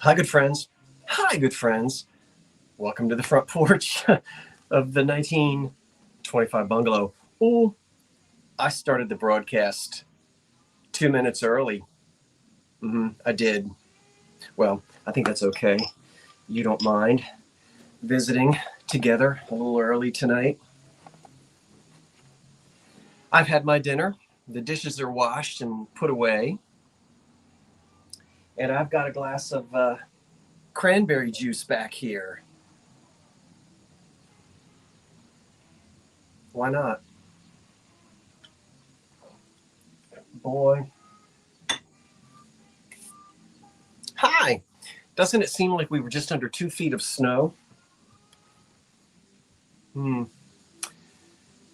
Hi, good friends. Hi, good friends. Welcome to the front porch of the 1925 bungalow. Oh, I started the broadcast 2 minutes early. I did. Well, I think that's okay. You don't mind visiting together a little early tonight. I've had my dinner. The dishes are washed and put away. And I've got a glass of cranberry juice back here. Why not? Boy. Hi. Doesn't it seem like we were just under 2 feet of snow?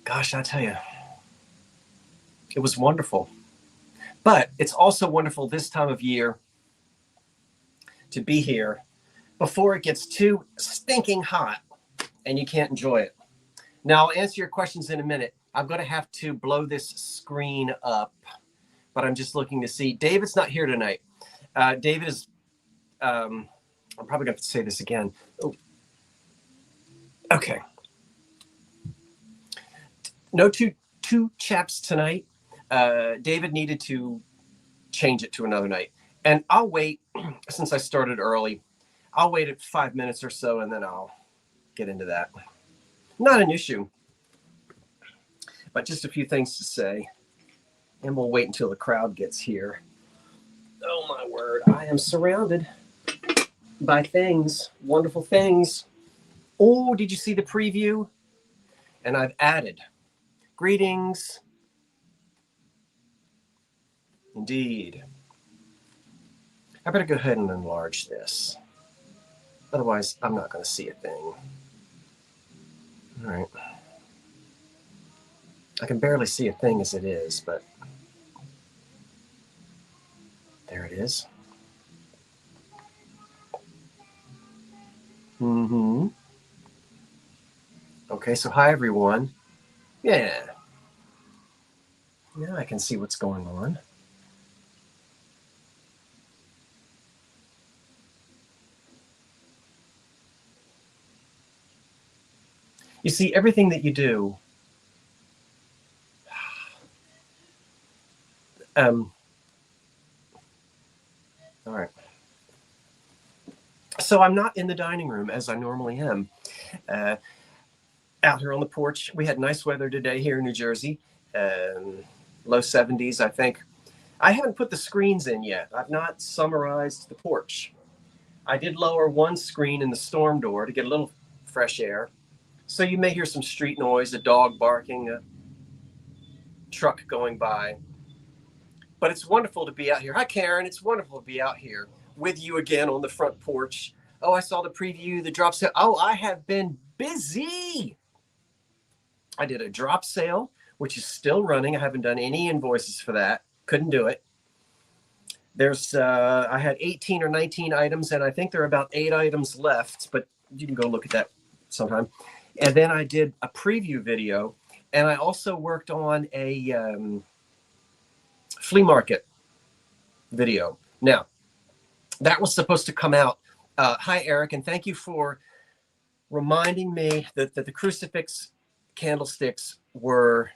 Gosh, I tell you, it was wonderful. But it's also wonderful this time of year to be here before it gets too stinking hot and you can't enjoy it. Now, I'll answer your questions in a minute. I'm going to have to blow this screen up, but I'm just looking to see. David's not here tonight. David is, I'm probably going to say this again. Oh, okay. No two chaps tonight. David needed to change it to another night. And I'll wait, since I started early, I'll wait at 5 minutes or so and then I'll get into that. Not an issue, but just a few things to say. And we'll wait until the crowd gets here. Oh my word, I am surrounded by things, wonderful things. Oh, did you see the preview? And I've added greetings. Indeed. I better go ahead and enlarge this. Otherwise, I'm not going to see a thing. All right. I can barely see a thing as it is, but there it is. Okay, so hi, everyone. Yeah. Now I can see what's going on. You see, everything that you do, all right. So I'm not in the dining room as I normally am. Out here on the porch, we had nice weather today here in New Jersey. Low 70s, I think. I haven't put the screens in yet. I've not summarized the porch. I did lower one screen in the storm door to get a little fresh air. So you may hear some street noise, a dog barking, a truck going by. But it's wonderful to be out here. Hi, Karen. It's wonderful to be out here with you again on the front porch. Oh, I saw the preview, the drop sale. Oh, I have been busy. I did a drop sale, which is still running. I haven't done any invoices for that. Couldn't do it. I had 18 or 19 items, and I think there are about 8 items left, but you can go look at that sometime. And then I did a preview video, and I also worked on a flea market video. Now, that was supposed to come out. Hi, Eric, and thank you for reminding me that the crucifix candlesticks were,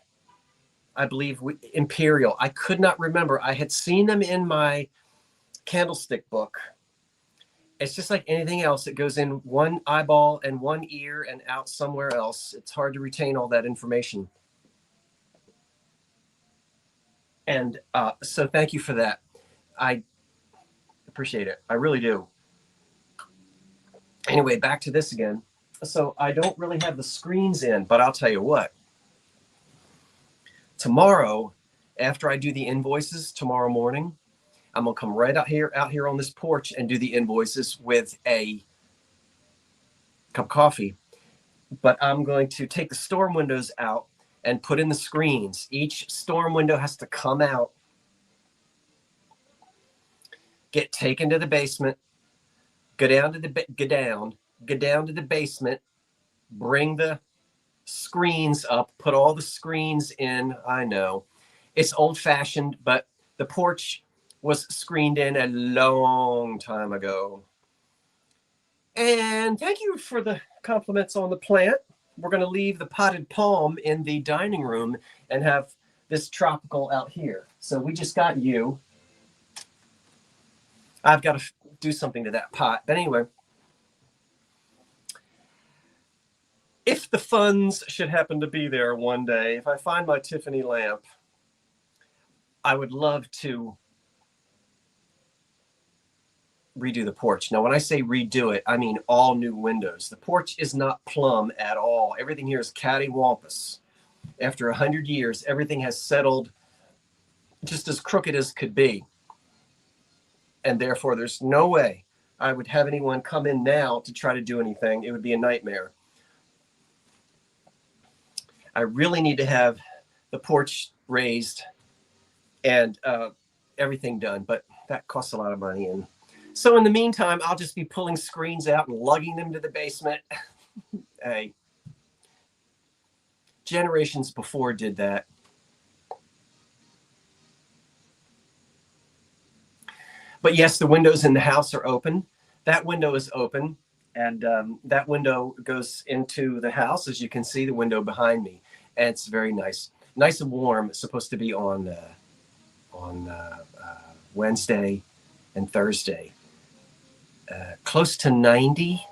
I believe, imperial. I could not remember. I had seen them in my candlestick book. It's just like anything else. It goes in one eyeball and one ear and out somewhere else. It's hard to retain all that information. And so thank you for that. I appreciate it. I really do. Anyway, back to this again. So I don't really have the screens in, but I'll tell you what. Tomorrow, after I do the invoices tomorrow morning, I'm gonna come right out here on this porch and do the invoices with a cup of coffee. But I'm going to take the storm windows out and put in the screens. Each storm window has to come out, get taken to the basement, go down to the basement, bring the screens up, put all the screens in. I know it's old fashioned, but the porch was screened in a long time ago. And thank you for the compliments on the plant. We're going to leave the potted palm in the dining room and have this tropical out here. So we just got you. I've got to do something to that pot. But anyway, if the funds should happen to be there one day, if I find my Tiffany lamp, I would love to redo the porch. Now, when I say redo it, I mean all new windows. The porch is not plumb at all. Everything here is cattywampus. After 100 years, everything has settled just as crooked as could be. And therefore, there's no way I would have anyone come in now to try to do anything. It would be a nightmare. I really need to have the porch raised and everything done, but that costs a lot of money. And so in the meantime, I'll just be pulling screens out and lugging them to the basement. Hey, generations before did that. But yes, the windows in the house are open. That window is open, and that window goes into the house. As you can see, the window behind me, and it's very nice, nice and warm. It's supposed to be on Wednesday and Thursday, close to 90,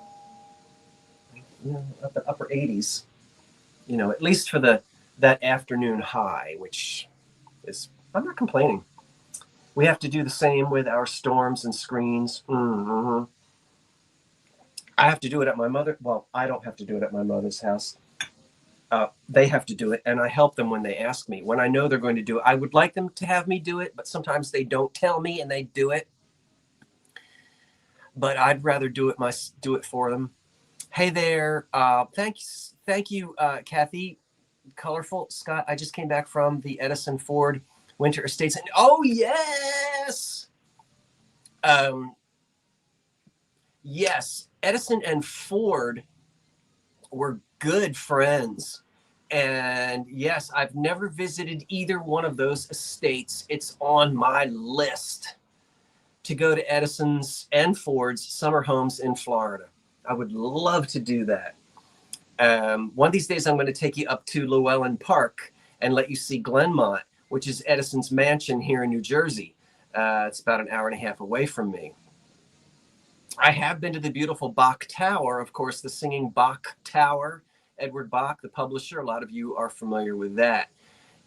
upper 80s. At least for that afternoon high, which is, I'm not complaining. We have to do the same with our storms and screens. Mm-hmm. I have to do it at my mother. Well, I don't have to do it at my mother's house. They have to do it, and I help them when they ask me. When I know they're going to do it, I would like them to have me do it, but sometimes they don't tell me and they do it. But I'd rather do it for them. Hey there. Thank you, Kathy. Colorful Scott. I just came back from the Edison Ford Winter Estates. And oh yes. Yes, Edison and Ford were good friends. And yes, I've never visited either one of those estates. It's on my list to go to Edison's and Ford's summer homes in Florida. I would love to do that. One of these days, I'm going to take you up to Llewellyn Park and let you see Glenmont, which is Edison's mansion here in New Jersey. It's about an hour and a half away from me. I have been to the beautiful Bach Tower, of course, the singing Bach Tower. Edward Bach, the publisher. A lot of you are familiar with that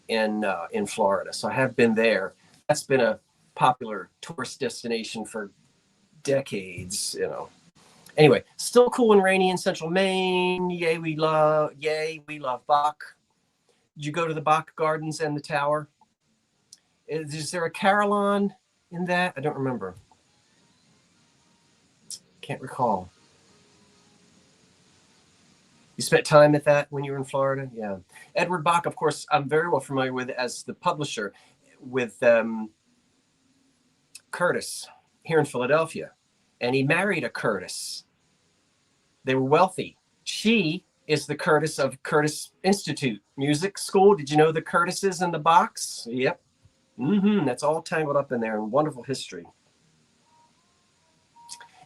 in Florida. So I have been there. That's been a popular tourist destination for decades, Anyway, still cool and rainy in central Maine. Yay, we love Bach. Did you go to the Bach Gardens and the tower? Is there a carillon in that? I don't remember. Can't recall. You spent time at that when you were in Florida? Yeah. Edward Bach, of course, I'm very well familiar with as the publisher with Curtis here in Philadelphia. And he married a Curtis. They were wealthy. She is the Curtis of Curtis Institute Music School. Did you know the Curtises and the Bachs? Yep. That's all tangled up in there in wonderful history.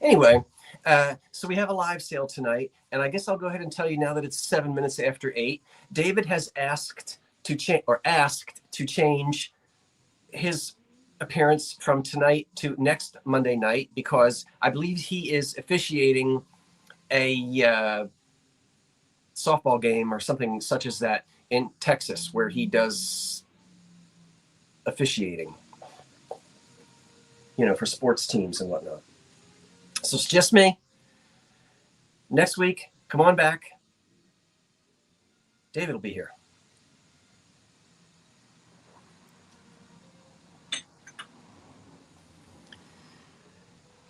Anyway, so we have a live sale tonight, and I guess I'll go ahead and tell you now that it's 7 minutes after 8. David has asked to change his appearance from tonight to next Monday night because I believe he is officiating a softball game or something such as that in Texas where he does officiating, for sports teams and whatnot. So it's just me. Next week, come on back. David will be here.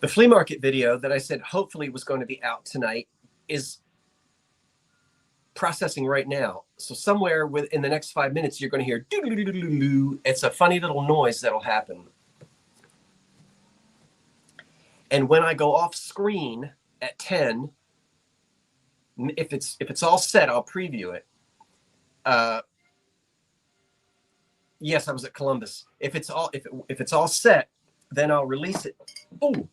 The flea market video that I said hopefully was going to be out tonight is processing right now. So somewhere within the next 5 minutes, you're going to hear doo-doo-doo-doo-doo. It's a funny little noise that'll happen. And when I go off screen at 10, if it's all set, I'll preview it. Yes, I was at Columbus. If it's all set, then I'll release it. Oh,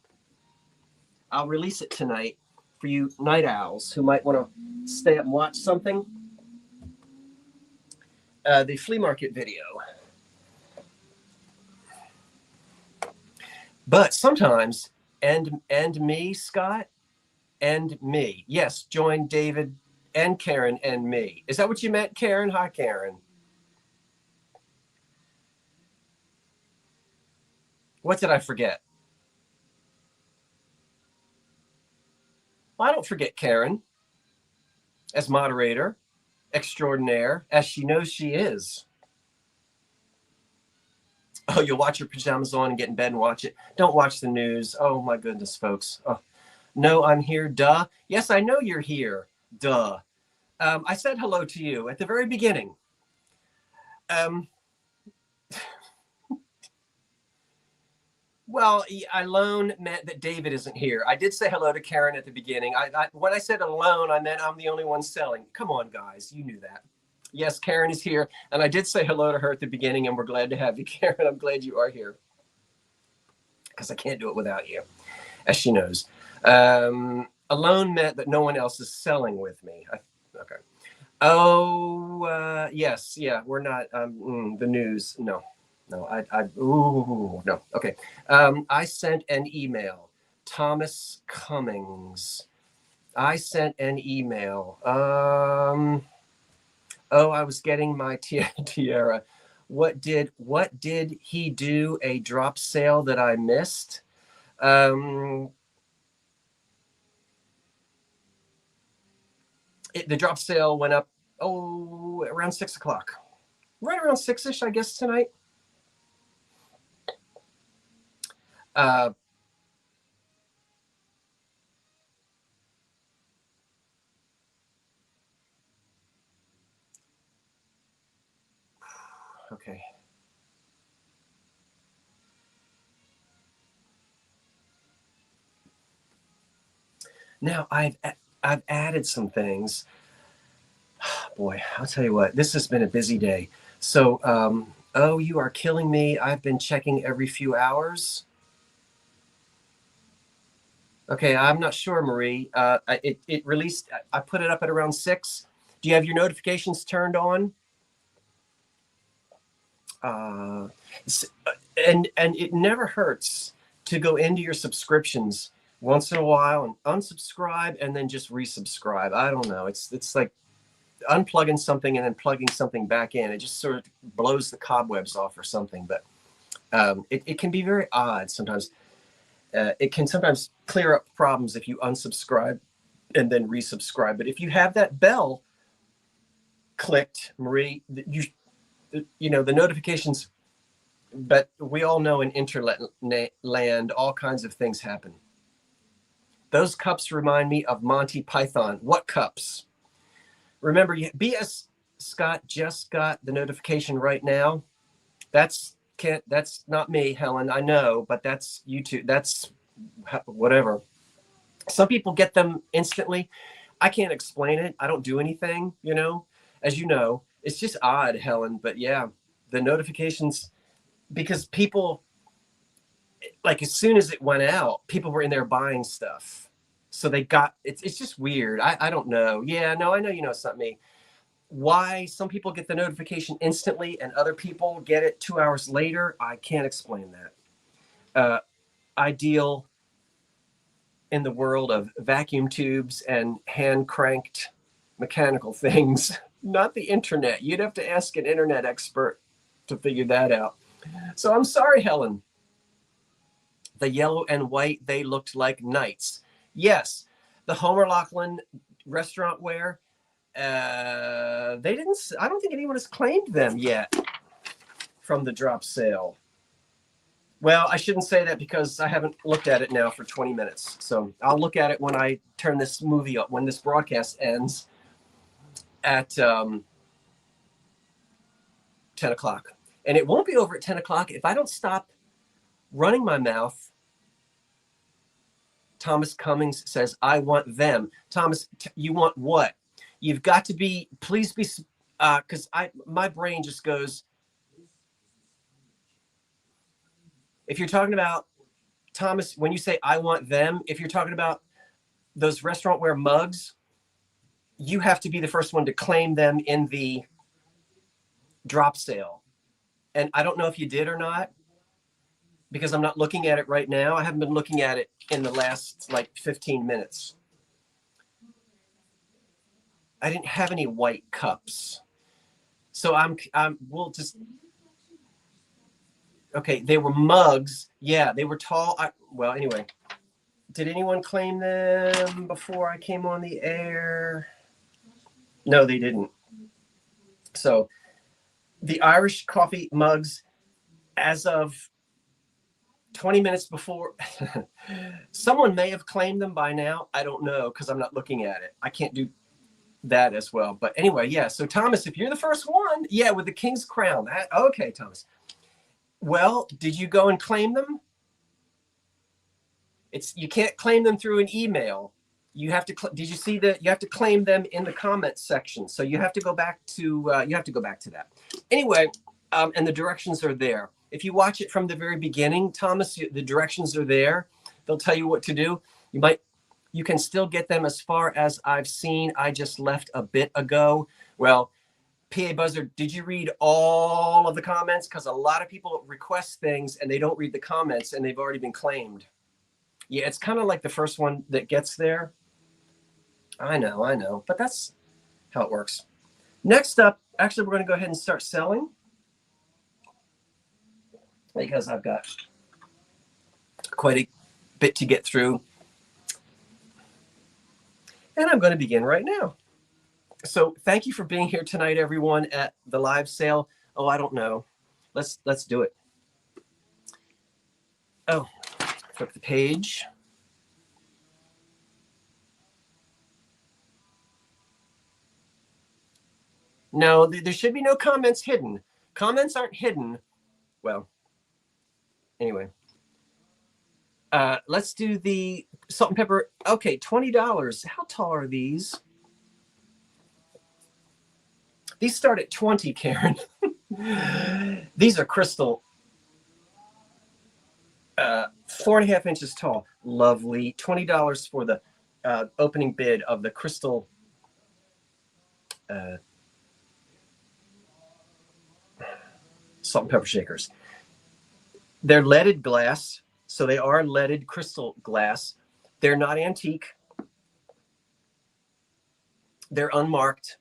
I'll release it tonight for you night owls who might want to stay up and watch something. The flea market video. But sometimes, and me, Scott, and me. Yes, join David and Karen and me. Is that what you meant, Karen? Hi, Karen. What did I forget? Well, I don't forget Karen as moderator extraordinaire, as she knows she is. Oh, you'll watch your pajamas on and get in bed and watch it. Don't watch the news. Oh, my goodness, folks. Oh, no, I'm here. Duh. Yes, I know you're here. Duh. I said hello to you at the very beginning. Well, alone meant that David isn't here. I did say hello to Karen at the beginning. When I said alone, I meant I'm the only one selling. Come on, guys. You knew that. Yes, Karen is here. And I did say hello to her at the beginning, and we're glad to have you, Karen. I'm glad you are here because I can't do it without you, as she knows. Alone meant that no one else is selling with me. Okay. Oh, yes. Yeah, we're not the news. No. No. Okay. I sent an email. Thomas Cummings. I sent an email. I was getting my tiara. What did he do? A drop sale that I missed? The drop sale went up, around 6 o'clock. Right around 6-ish, I guess, tonight. Okay. Now I've added some things. Boy, I'll tell you what, this has been a busy day. So, you are killing me. I've been checking every few hours. Okay, I'm not sure, Marie. It released. I put it up at around 6. Do you have your notifications turned on? And it never hurts to go into your subscriptions once in a while and unsubscribe and then just resubscribe. I don't know. It's like unplugging something and then plugging something back in. It just sort of blows the cobwebs off or something. But it can be very odd sometimes. It can sometimes clear up problems if you unsubscribe and then resubscribe. But if you have that bell clicked, Marie, you know the notifications. But we all know in internet land, all kinds of things happen. Those cups remind me of Monty Python. What cups? Remember, BS Scott just got the notification right now. That's not me, Helen. I know, but that's YouTube. That's whatever. Some people get them instantly. I can't explain it. I don't do anything, as you know. It's just odd, Helen. But yeah, the notifications, because people, like as soon as it went out, people were in there buying stuff. So they got, it's just weird. I don't know. Yeah, no, I know it's not me. Why some people get the notification instantly and other people get it 2 hours later, I can't explain that. I deal in the world of vacuum tubes and hand cranked mechanical things, not the internet. You'd have to ask an internet expert to figure that out. So I'm sorry, Helen. The yellow and white, they looked like knights. Yes, the Homer Laughlin restaurant wear, they didn't, I don't think anyone has claimed them yet from the drop sale. Well, I shouldn't say that because I haven't looked at it now for 20 minutes. So I'll look at it when I turn this movie up, when this broadcast ends at 10 o'clock. And it won't be over at 10 o'clock if I don't stop running my mouth. Thomas Cummings says, I want them. Thomas, you want what? You've got to be, please be, because my brain just goes, if you're talking about, Thomas, when you say I want them, if you're talking about those restaurantware mugs, you have to be the first one to claim them in the drop sale. And I don't know if you did or not, because I'm not looking at it right now. I haven't been looking at it in the last like 15 minutes. I didn't have any white cups. So we'll just, okay, they were mugs. Yeah, they were tall. Well, anyway, did anyone claim them before I came on the air? No, they didn't. So the Irish coffee mugs, as of 20 minutes before, someone may have claimed them by now. I don't know, because I'm not looking at it. I can't do that as well. But anyway, yeah. So Thomas, if you're the first one, yeah, with the King's Crown. Okay, Thomas. Well, did you go and claim them? You can't claim them through an email. You have to. Did you see that? You have to claim them in the comments section. So you have to go back to. That. Anyway, and the directions are there. If you watch it from the very beginning, Thomas, the directions are there. They'll tell you what to do. You can still get them as far as I've seen. I just left a bit ago. Well, PA Buzzer, did you read all of the comments? Because a lot of people request things and they don't read the comments and they've already been claimed. Yeah, it's kind of like the first one that gets there. I know, but that's how it works. Next up, actually, we're going to go ahead and start selling, because I've got quite a bit to get through. And I'm going to begin right now. So thank you for being here tonight, everyone, at the live sale. Oh, I don't know. Let's do it. Oh, flip the page. No, there should be no comments hidden. Comments aren't hidden. Well, anyway. Let's do the salt and pepper. Okay, $20. How tall are these? These start at 20, Karen. These are crystal. 4.5 inches tall. Lovely. $20 for the opening bid of the crystal salt and pepper shakers. They're leaded glass, so they are leaded crystal glass. They're not antique. They're unmarked.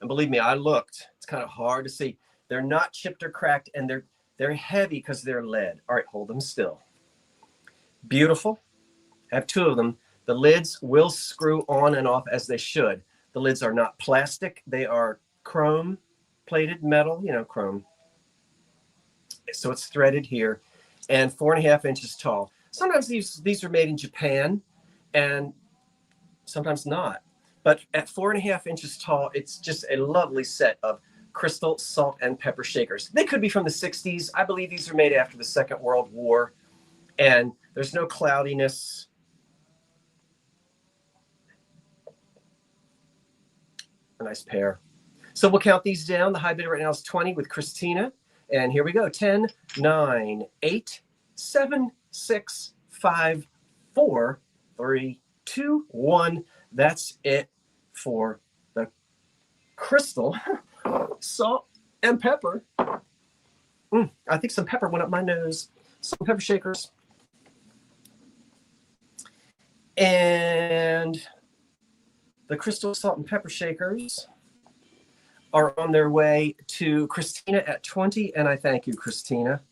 And believe me, I looked. It's kind of hard to see. They're not chipped or cracked, and they're heavy because they're lead. All right, hold them still. Beautiful. I have two of them. The lids will screw on and off as they should. The lids are not plastic. They are chrome plated metal, chrome. So it's threaded here, and 4.5 inches tall. Sometimes these are made in Japan, and sometimes not. But at 4.5 inches tall, it's just a lovely set of crystal salt and pepper shakers. They could be from the 60s. I believe these are made after the Second World War, and there's no cloudiness. A nice pair. So we'll count these down. The high bidder right now is 20 with Christina. And here we go. 10, 9, 8, 7, 6, 5, 4, 3, 2, 1. That's it for the crystal salt and pepper. I think some pepper went up my nose. Some pepper shakers. And the crystal salt and pepper shakers are on their way to Christina at 20, and I thank you, Christina.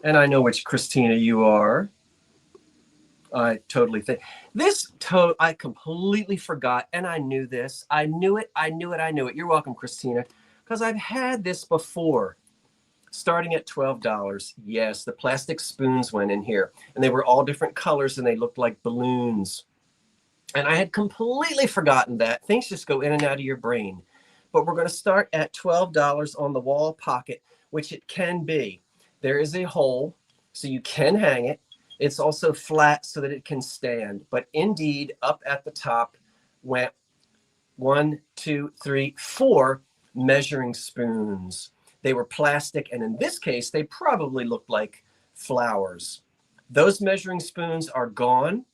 And I know which Christina you are. I totally think this. I completely forgot, and I knew this. I knew it. You're welcome, Christina, because I've had this before. Starting at $12. Yes, the plastic spoons went in here, and they were all different colors, and they looked like balloons. And I had completely forgotten that. Things just go in and out of your brain. But we're going to start at $12 on the wall pocket, which it can be. There is a hole, so you can hang it. It's also flat so that it can stand. But indeed, up at the top went 1, 2, 3, 4 measuring spoons. They were plastic, and in this case, they probably looked like flowers. Those measuring spoons are gone,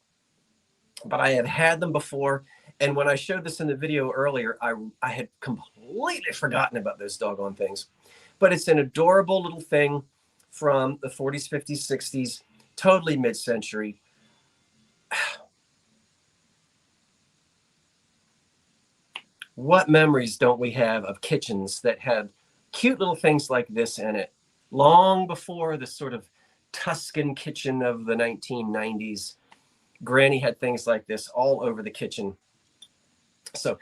but I have had them before. And when I showed this in the video earlier, I had completely forgotten about those doggone things. But it's an adorable little thing from the 40s, 50s, 60s, totally mid-century. What memories don't we have of kitchens that had cute little things like this in it, long before the sort of Tuscan kitchen of the 1990s. Granny had things like this all over the kitchen. So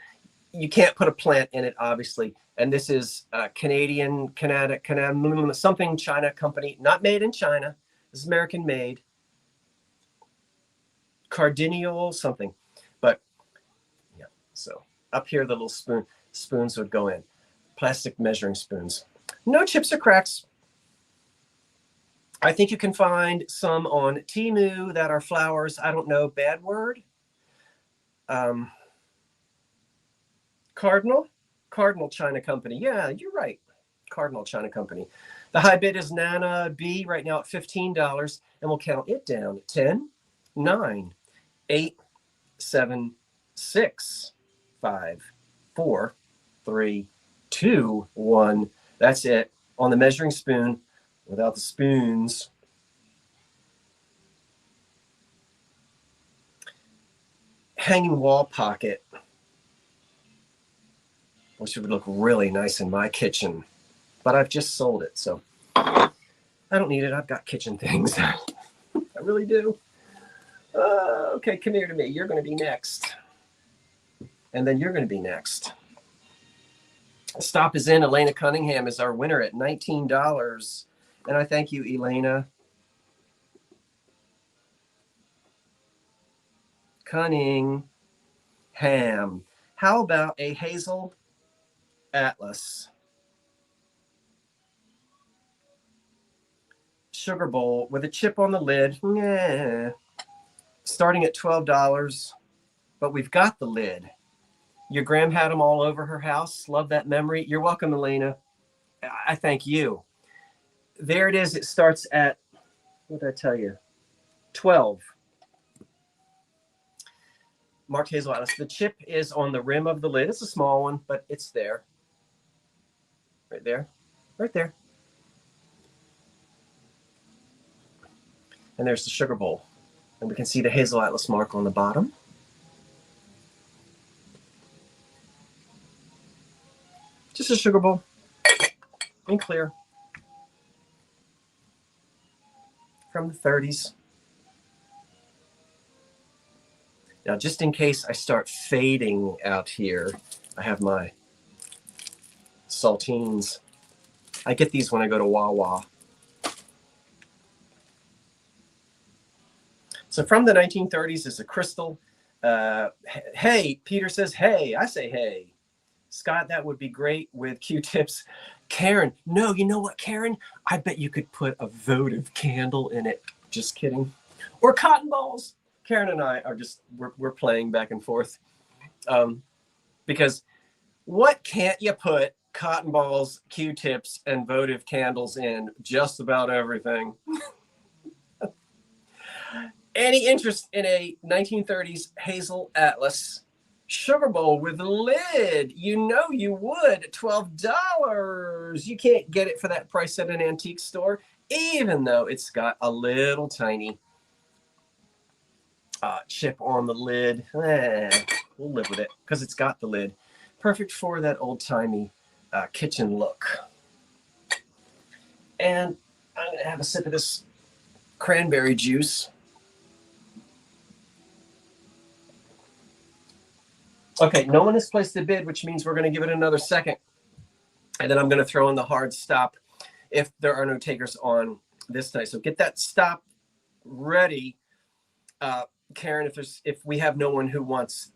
you can't put a plant in it, obviously. And this is Canadian, something China company, not made in China. This is American made. Cardinal something. But yeah, so up here, the little spoons would go in. Plastic measuring spoons. No chips or cracks. I think you can find some on Temu that are flowers. I don't know, bad word. Cardinal China Company. Yeah, you're right. Cardinal China Company. The high bid is Nana B right now at $15, and we'll count it down. 10, 9, 8, 7, 6, 5, 4, 3, 2, 1. That's it. On the measuring spoon, without the spoons. Hanging wall pocket, which would look really nice in my kitchen, but I've just sold it, so I don't need it. I've got kitchen things. I really do. Okay, come here to me. You're going to be next. And then you're going to be next. Stop is in. Elena Cunningham is our winner at $19. And I thank you, Elena. Cunningham. How about a hazel Atlas sugar bowl with a chip on the lid? Yeah. Starting at $12, but we've got the lid. Your Graham had them all over her house. Love that memory. You're welcome, Elena. I thank you. There it is. It starts at, what did I tell you? 12. Marked hazel Atlas. The chip is on the rim of the lid. It's a small one, but it's there. Right there. Right there. And there's the sugar bowl. And we can see the hazel Atlas mark on the bottom. Just a sugar bowl. And clear. From the 30s. Now, just in case I start fading out here, I have my saltines. I get these when I go to Wawa. So from the 1930s is a crystal. Hey, Peter says, hey. I say, hey. Scott, that would be great with Q-tips. Karen, no, you know what, Karen? I bet you could put a votive candle in it. Just kidding. Or cotton balls. Karen and I are just, we're playing back and forth. Because what can't you put cotton balls, Q-tips, and votive candles in? Just about everything. Any interest in a 1930s hazel Atlas sugar bowl with a lid? You know you would. $12. You can't get it for that price at an antique store, even though it's got a little tiny chip on the lid. We'll live with it because it's got the lid. Perfect for that old-timey kitchen look. And I'm going to have a sip of this cranberry juice. Okay, no one has placed a bid, which means we're going to give it another second. And then I'm going to throw in the hard stop if there are no takers on this night. So get that stop ready. Karen, if we have no one who wants,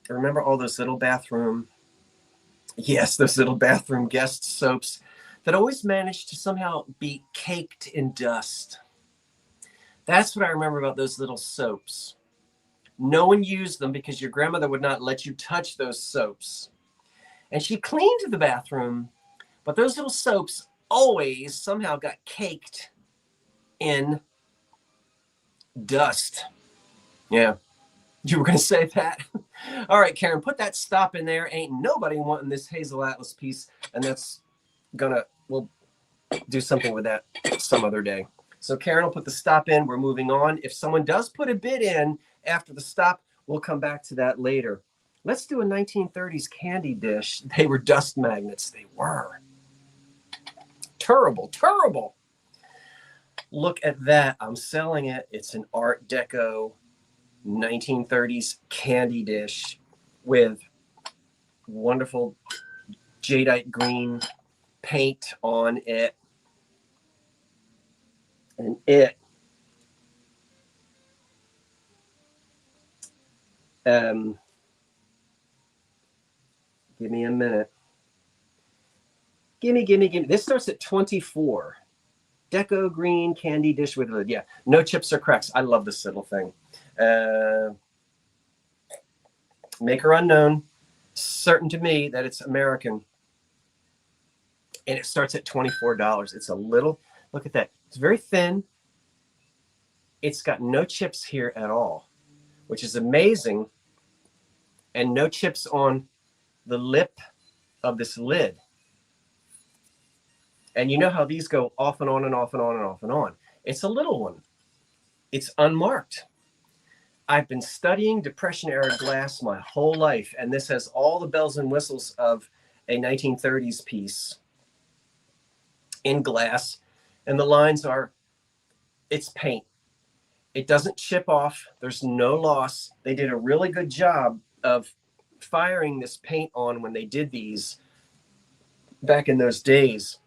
remember all those little bathroom, yes, those little bathroom guest soaps that always manage to somehow be caked in dust. That's what I remember about those little soaps. No one used them because your grandmother would not let you touch those soaps. And she cleaned the bathroom, but those little soaps always somehow got caked in Dust. Yeah. You were going to say that? All right, Karen, put that stop in there. Ain't nobody wanting this Hazel Atlas piece. And that's we'll do something with that some other day. So Karen will put the stop in. We're moving on. If someone does put a bid in after the stop, we'll come back to that later. Let's do a 1930s candy dish. They were dust magnets. They were. Terrible, terrible. Look at that. I'm selling it. It's an Art Deco 1930s candy dish with wonderful jadeite green paint on it. And it give me a minute. Gimme. This starts at 24. Deco green candy dish with lid. Yeah, no chips or cracks. I love this little thing. Maker unknown. Certain to me that it's American. And it starts at $24. It's a little, look at that. It's very thin. It's got no chips here at all, which is amazing. And no chips on the lip of this lid. And you know how these go off and on and off and on and off and on. It's a little one. It's unmarked. I've been studying Depression era glass my whole life, and this has all the bells and whistles of a 1930s piece in glass. And the lines are, it's paint. It doesn't chip off. There's no loss. They did a really good job of firing this paint on when they did these back in those days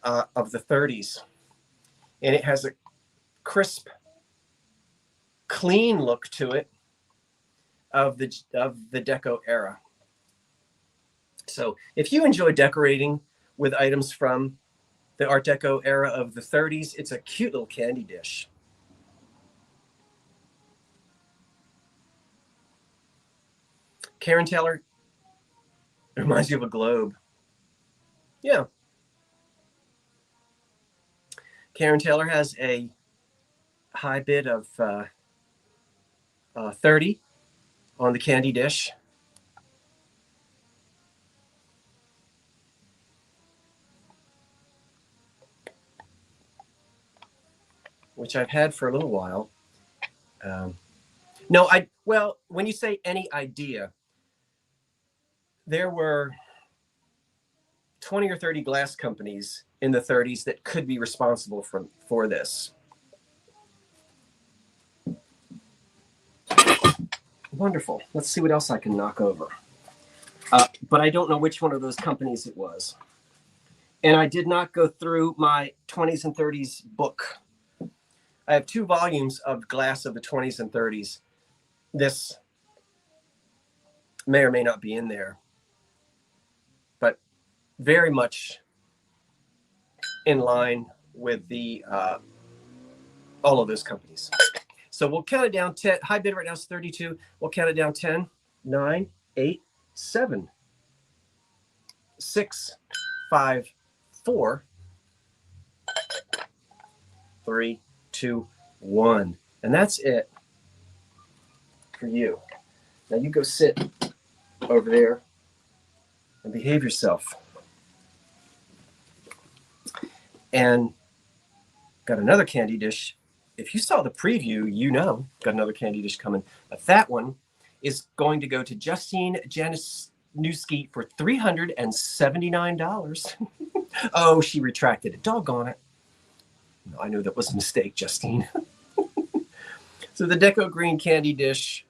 of the 30s. And it has a crisp, clean look to it of the Deco era. So if you enjoy decorating with items from the Art Deco era of the 30s, it's a cute little candy dish. Karen Taylor, it reminds you of a globe. Yeah. Karen Taylor has a high bid of 30 on the candy dish. Which I've had for a little while. Well, when you say any idea, there were 20 or 30 glass companies in the 30s that could be responsible for this. Wonderful. Let's see what else I can knock over. But I don't know which one of those companies it was. And I did not go through my 20s and 30s book. I have 2 volumes of glass of the 20s and 30s. This may or may not be in there, but very much in line with the all of those companies. So we'll count it down 10. High bid right now is 32. We'll count it down 10, 9, 8, 7, 6, 5, 4, 3, 2, 1. And that's it for you. Now you go sit over there and behave yourself. And got another candy dish. If you saw the preview, you know, got another candy dish coming. But that one is going to go to Justine Januszewski for $379. Oh, she retracted it. Doggone it. No, I knew that was a mistake, Justine. So the Deco Green candy dish.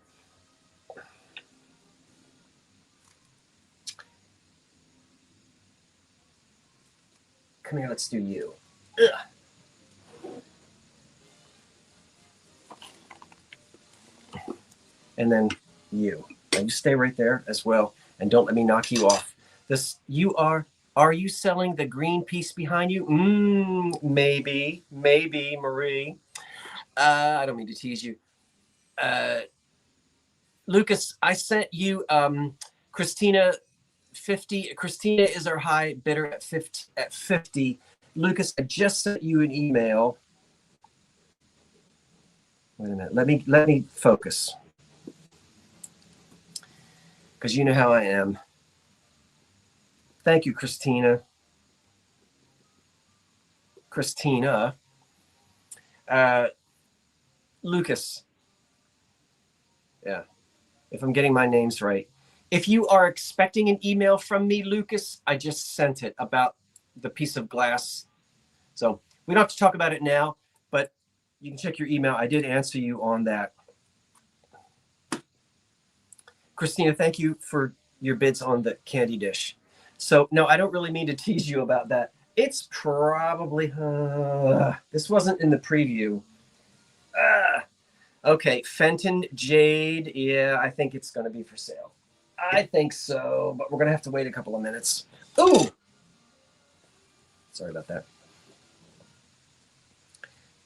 Come here, let's do you. Ugh. And then you. Now you stay right there as well, and don't let me knock you off. Are you selling the green piece behind you? Maybe, Marie. I don't mean to tease you. Lucas, I sent you Christina 50. Christina is our high bidder at 50. Lucas, I just sent you an email. Wait a minute. Let me focus. Because you know how I am. Thank you, Christina. Lucas. Yeah, if I'm getting my names right. If you are expecting an email from me, Lucas, I just sent it about the piece of glass. So we don't have to talk about it now, but you can check your email. I did answer you on that. Christina, thank you for your bids on the candy dish. So no, I don't really mean to tease you about that. It's probably, this wasn't in the preview. Okay, Fenton Jade. Yeah, I think it's going to be for sale. I think so, but we're going to have to wait a couple of minutes. Ooh! Sorry about that.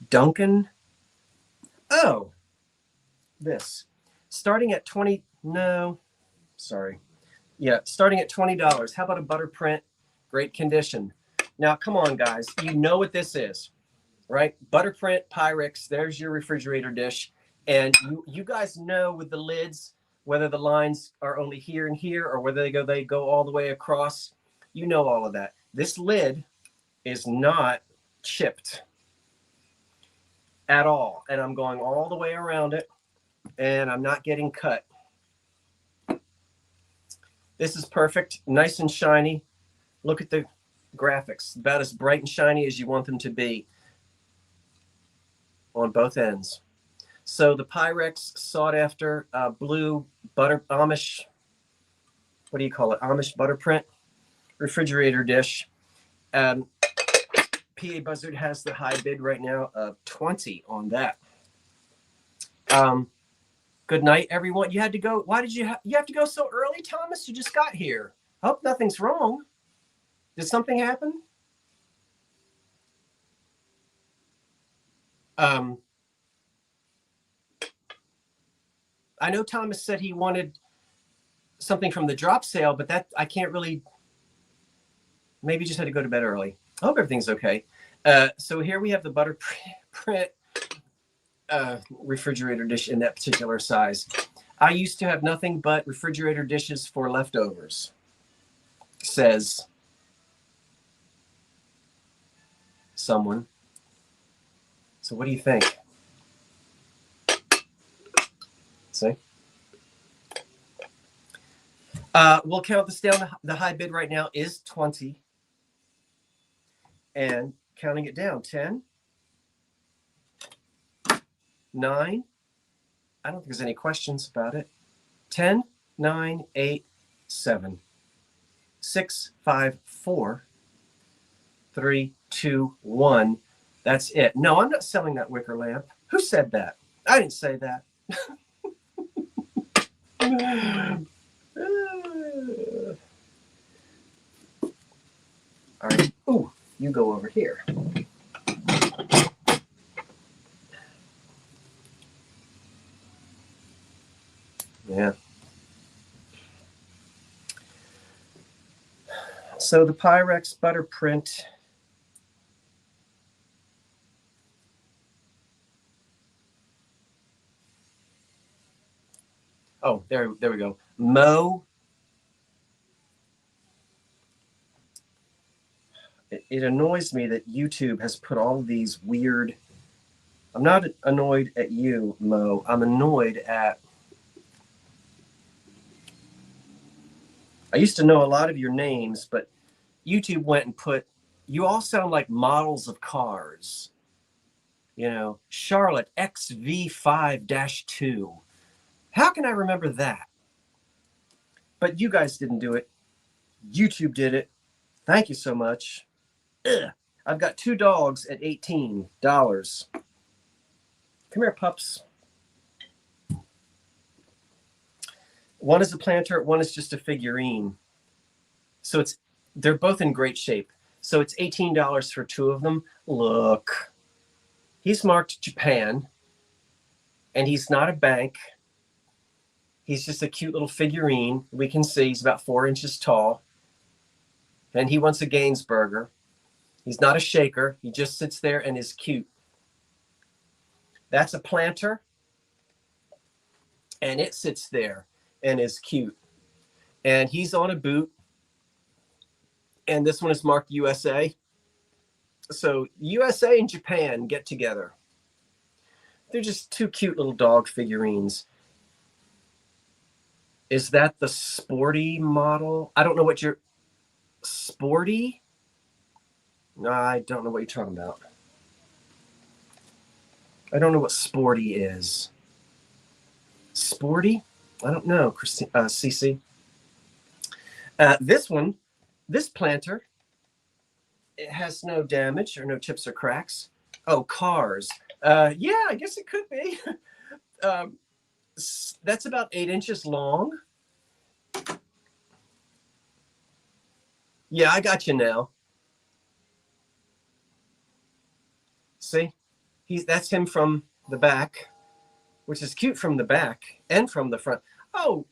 Duncan. Oh, this. Starting at 20. No, sorry. Yeah, starting at $20. How about a butter print? Great condition. Now, come on, guys. You know what this is, right? Butter print Pyrex. There's your refrigerator dish. And you guys know with the lids, whether the lines are only here and here or whether they go all the way across. You know all of that. This lid is not chipped at all. And I'm going all the way around it and I'm not getting cut. This is perfect, nice and shiny. Look at the graphics, about as bright and shiny as you want them to be on both ends. So the Pyrex sought after blue butter Amish, what do you call it? Amish butter print refrigerator dish. PA Buzzard has the high bid right now of 20 on that. Good night, everyone. You had to go. Why did you have to go so early, Thomas? You just got here. I hope nothing's wrong. Did something happen? I know Thomas said he wanted something from the drop sale, but that I can't really. Maybe just had to go to bed early. I hope everything's okay. So here we have the butter print refrigerator dish in that particular size. I used to have nothing but refrigerator dishes for leftovers, says someone. So what do you think? See? We'll count this down. The high bid right now is 20. And counting it down, 10, 9. I don't think there's any questions about it. 10, 9, 8, 7, 6, 5, 4, 3, 2, 1. That's it. No, I'm not selling that wicker lamp. Who said that? I didn't say that. All right. Ooh, you go over here. Yeah. So the Pyrex butter print. Oh, there we go. Mo. It annoys me that YouTube has put all of these weird. I'm not annoyed at you, Mo. I'm annoyed at. I used to know a lot of your names, but YouTube went and put. You all sound like models of cars. You know, Charlotte XV5-2. How can I remember that? But you guys didn't do it. YouTube did it. Thank you so much. Ugh. I've got 2 dogs at $18. Come here, pups. One is a planter, one is just a figurine. So they're both in great shape. So it's $18 for 2 of them. Look. He's marked Japan, and he's not a bank. He's just a cute little figurine. We can see he's about 4 inches tall. And he wants a Gainsburger. He's not a shaker. He just sits there and is cute. That's a planter, and it sits there and is cute. And he's on a boot, and this one is marked USA. So USA and Japan get together. They're just two cute little dog figurines. Is that the sporty model? I don't know what you're... Sporty? No, I don't know what you're talking about. I don't know what sporty is. Sporty? I don't know, Cece. This one, this planter, it has no damage or no chips or cracks. Oh, cars. Yeah, I guess it could be. That's about 8 inches long. Yeah, I got you now. See? That's him from the back, which is cute from the back and from the front. Oh,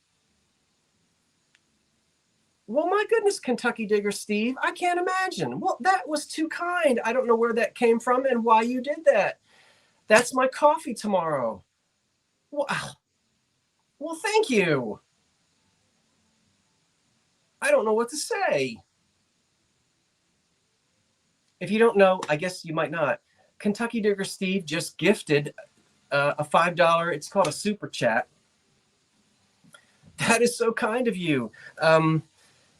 well, my goodness, Kentucky Digger Steve, I can't imagine. Well, that was too kind. I don't know where that came from and why you did that. That's my coffee tomorrow. Well, thank you. I don't know what to say. If you don't know, I guess you might not. Kentucky Digger Steve just gifted a $5. It's called a super chat. That is so kind of you.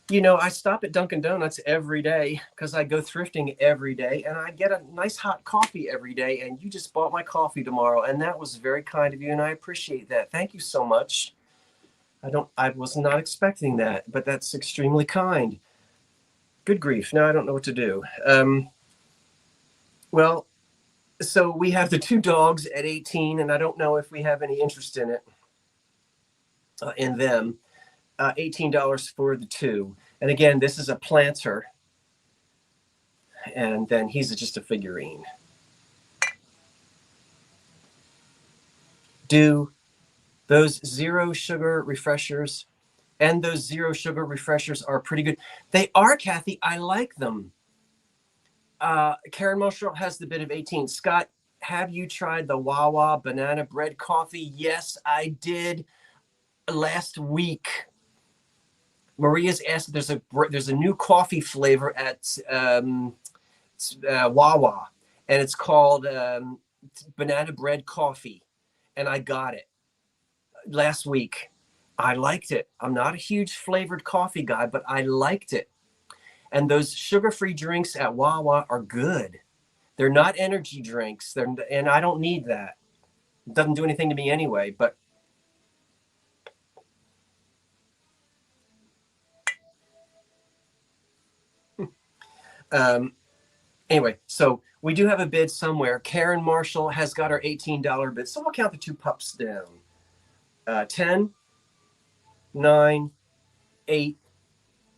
You know, I stop at Dunkin' Donuts every day because I go thrifting every day, and I get a nice hot coffee every day, and you just bought my coffee tomorrow, and that was very kind of you, and I appreciate that. Thank you so much. I was not expecting that, but that's extremely kind. Good grief. Now I don't know what to do. Well, so we have the two dogs at 18, and I don't know if we have any interest in it, in them. $18 for the two. And again, this is a planter. And then he's just a figurine. Do those zero sugar refreshers, and those zero sugar refreshers are pretty good. They are, Kathy. I like them. Karen Marshall has the bid of 18. Scott, have you tried the Wawa banana bread coffee? Yes, I did last week. Maria's asked, there's a new coffee flavor at Wawa, and it's called banana bread coffee, and I got it last week. I liked it. I'm not a huge flavored coffee guy, but I liked it. And those sugar-free drinks at Wawa are good. They're not energy drinks, and I don't need that. It doesn't do anything to me anyway, but anyway, so we do have a bid somewhere. Karen Marshall has got our $18 bid. So we'll count the two pups down. 10, 9, 8,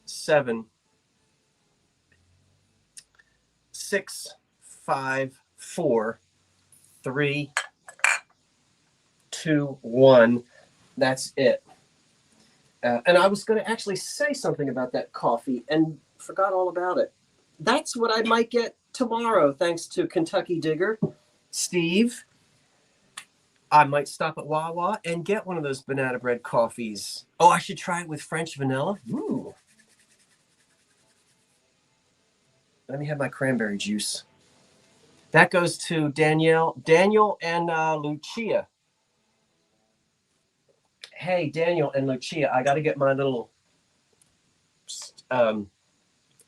7, 6, 5, 4, 3, 2, 1. That's it. And I was going to actually say something about that coffee and forgot all about it. That's what I might get tomorrow, thanks to Kentucky Digger Steve. I might stop at Wawa and get one of those banana bread coffees. Oh, I should try it with French vanilla. Ooh. Let me have my cranberry juice. That goes to Daniel and Lucia. Hey, Daniel and Lucia, I got to get my little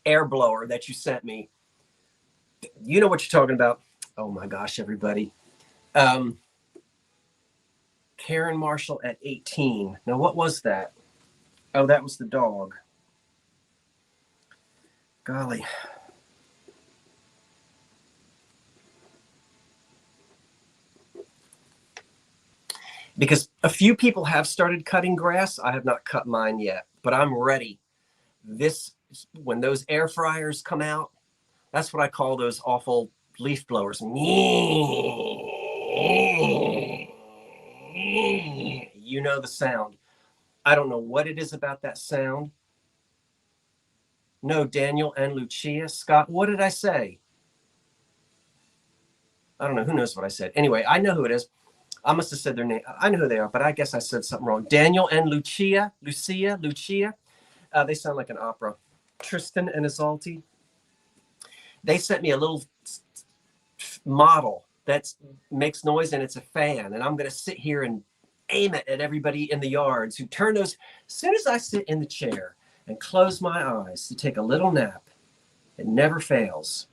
air blower that you sent me. You know what you're talking about. Oh my gosh, everybody. Karen Marshall at 18. Now, what was that? Oh, that was the dog. Golly. Because a few people have started cutting grass. I have not cut mine yet, but I'm ready. When those air fryers come out, that's what I call those awful leaf blowers. You know the sound. I don't know what it is about that sound. No, Daniel and Lucia. Scott, what did I say? I don't know. Who knows what I said? Anyway, I know who it is. I must have said their name. I know who they are, but I guess I said something wrong. Daniel and Lucia. They sound like an opera. Tristan and Isolde. They sent me a little model that makes noise, and it's a fan. And I'm going to sit here and aim it at everybody in the yards who turn those. As soon as I sit in the chair and close my eyes to take a little nap, it never fails.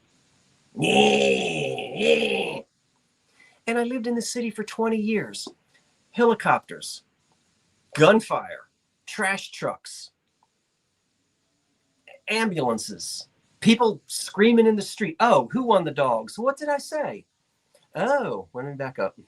And I lived in the city for 20 years. Helicopters, gunfire, trash trucks, ambulances, people screaming in the street. Oh, who won the dogs? What did I say? Oh, let me back up.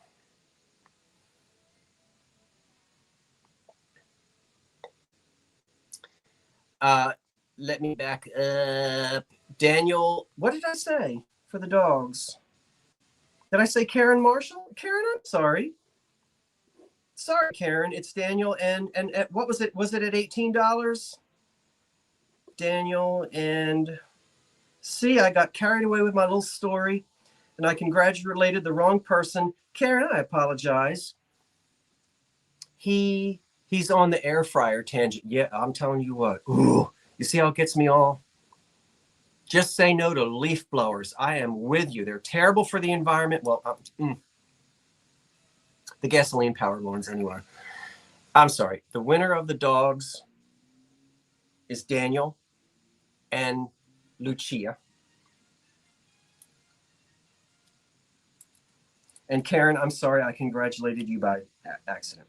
Let me back up. Daniel, what did I say for the dogs? Did I say Karen Marshall? Karen, I'm sorry. Sorry, Karen. It's Daniel and what was it? Was it at $18? Daniel and see, I got carried away with my little story, and I congratulated the wrong person. Karen, I apologize. He's on the air fryer tangent. Yeah, I'm telling you what. Ooh, you see how it gets me all? Just say no to leaf blowers. I am with you. They're terrible for the environment. Well, the gasoline powered ones anyway. I'm sorry. The winner of the dogs is Daniel and Lucia. And Karen, I'm sorry I congratulated you by accident.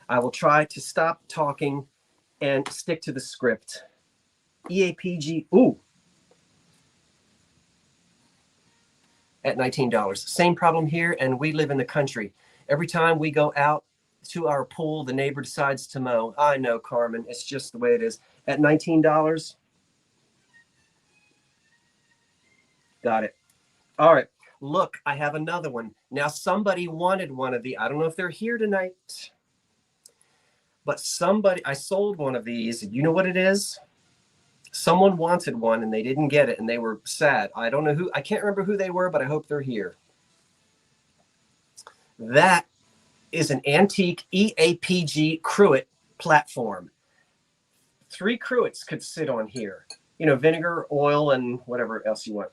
I will try to stop talking and stick to the script. EAPG, ooh, at $19. Same problem here, and we live in the country. Every time we go out to our pool, the neighbor decides to mow. I know, Carmen, it's just the way it is. At $19, got it. All right, look, I have another one. Now, somebody wanted one of the, I don't know if they're here tonight, but I sold one of these. You know what it is? Someone wanted one and they didn't get it and they were sad. I don't know who, I can't remember who they were, but I hope they're here. That is an antique EAPG cruet platform. 3 cruets could sit on here. You know, vinegar, oil, and whatever else you want.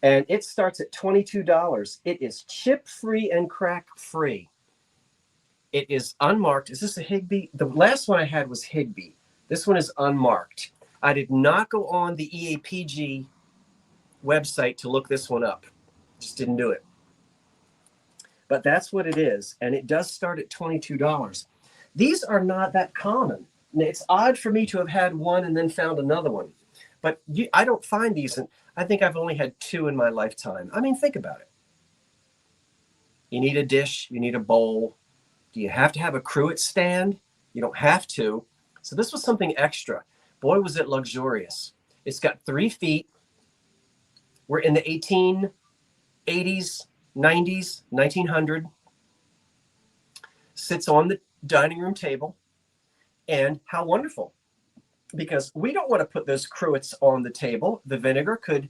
And it starts at $22. It is chip-free and crack-free. It is unmarked. Is this a Higby? The last one I had was Higby. This one is unmarked. I did not go on the EAPG website to look this one up. Just didn't do it. But that's what it is. And it does start at $22. These are not that common. It's odd for me to have had one and then found another one. But I don't find these. I think I've only had 2 in my lifetime. I mean, think about it. You need a dish. You need a bowl. Do you have to have a cruet stand? You don't have to. So this was something extra. Boy, was it luxurious. It's got 3 feet. We're in the 1880s, 90s, 1900. Sits on the dining room table. And how wonderful. Because we don't want to put those cruets on the table. The vinegar could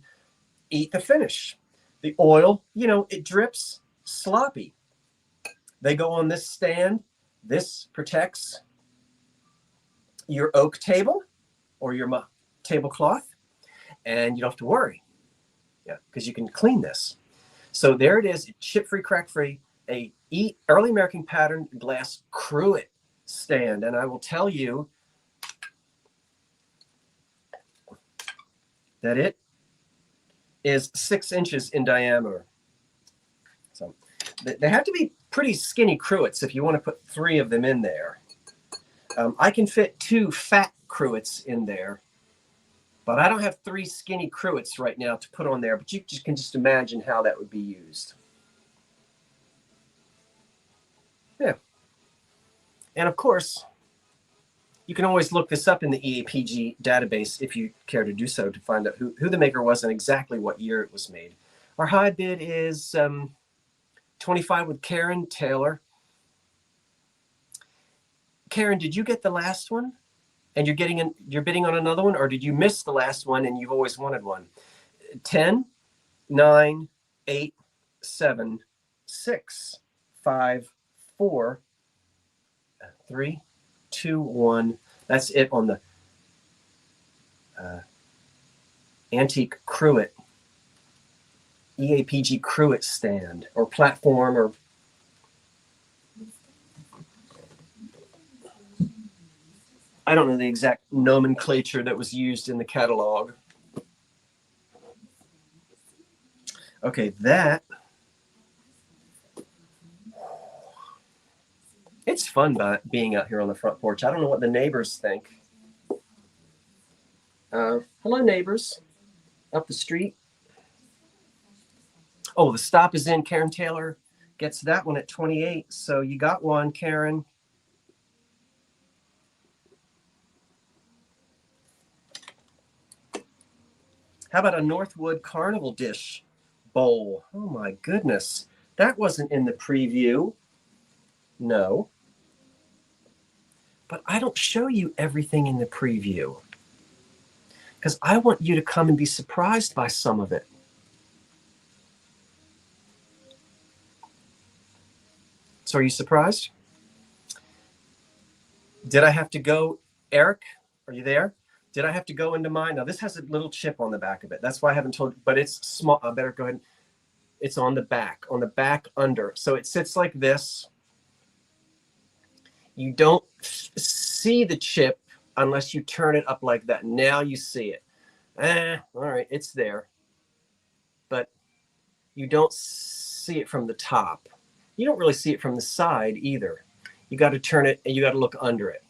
eat the finish. The oil, you know, it drips sloppy. They go on this stand. This protects your oak table or your tablecloth, and you don't have to worry, because you can clean this. So there it is, chip-free, crack-free, a early American pattern glass cruet stand. And I will tell you that it is 6 inches in diameter. So they have to be pretty skinny cruets if you want to put 3 of them in there. I can fit 2 fat cruets in there, but I don't have 3 skinny cruets right now to put on there, but you can just imagine how that would be used. Yeah. And of course, you can always look this up in the EAPG database if you care to do so, to find out who the maker was and exactly what year it was made. Our high bid is $25 with Karen Taylor. Karen, did you get the last one? And you're bidding on another one, or did you miss the last one and you've always wanted one? 10, 9, 8, 7, 6, 5, 4, 3, 2, 1. That's it on the antique cruet, EAPG cruet stand or platform, or I don't know the exact nomenclature that was used in the catalog. Okay, that. It's fun being out here on the front porch. I don't know what the neighbors think. Hello, neighbors up the street. Oh, the stop is in. Karen Taylor gets that one at 28. So you got one, Karen. How about a Northwood Carnival dish bowl? Oh my goodness. That wasn't in the preview. No. But I don't show you everything in the preview because I want you to come and be surprised by some of it. So are you surprised? Did I have to go, Eric? Are you there? Did I have to go into mine? Now this has a little chip on the back of it. That's why I haven't told you, but it's small. I better go ahead. It's on the back under. So it sits like this. You don't see the chip unless you turn it up like that. Now you see it. All right, it's there. But you don't see it from the top. You don't really see it from the side either. You got to turn it and you got to look under it.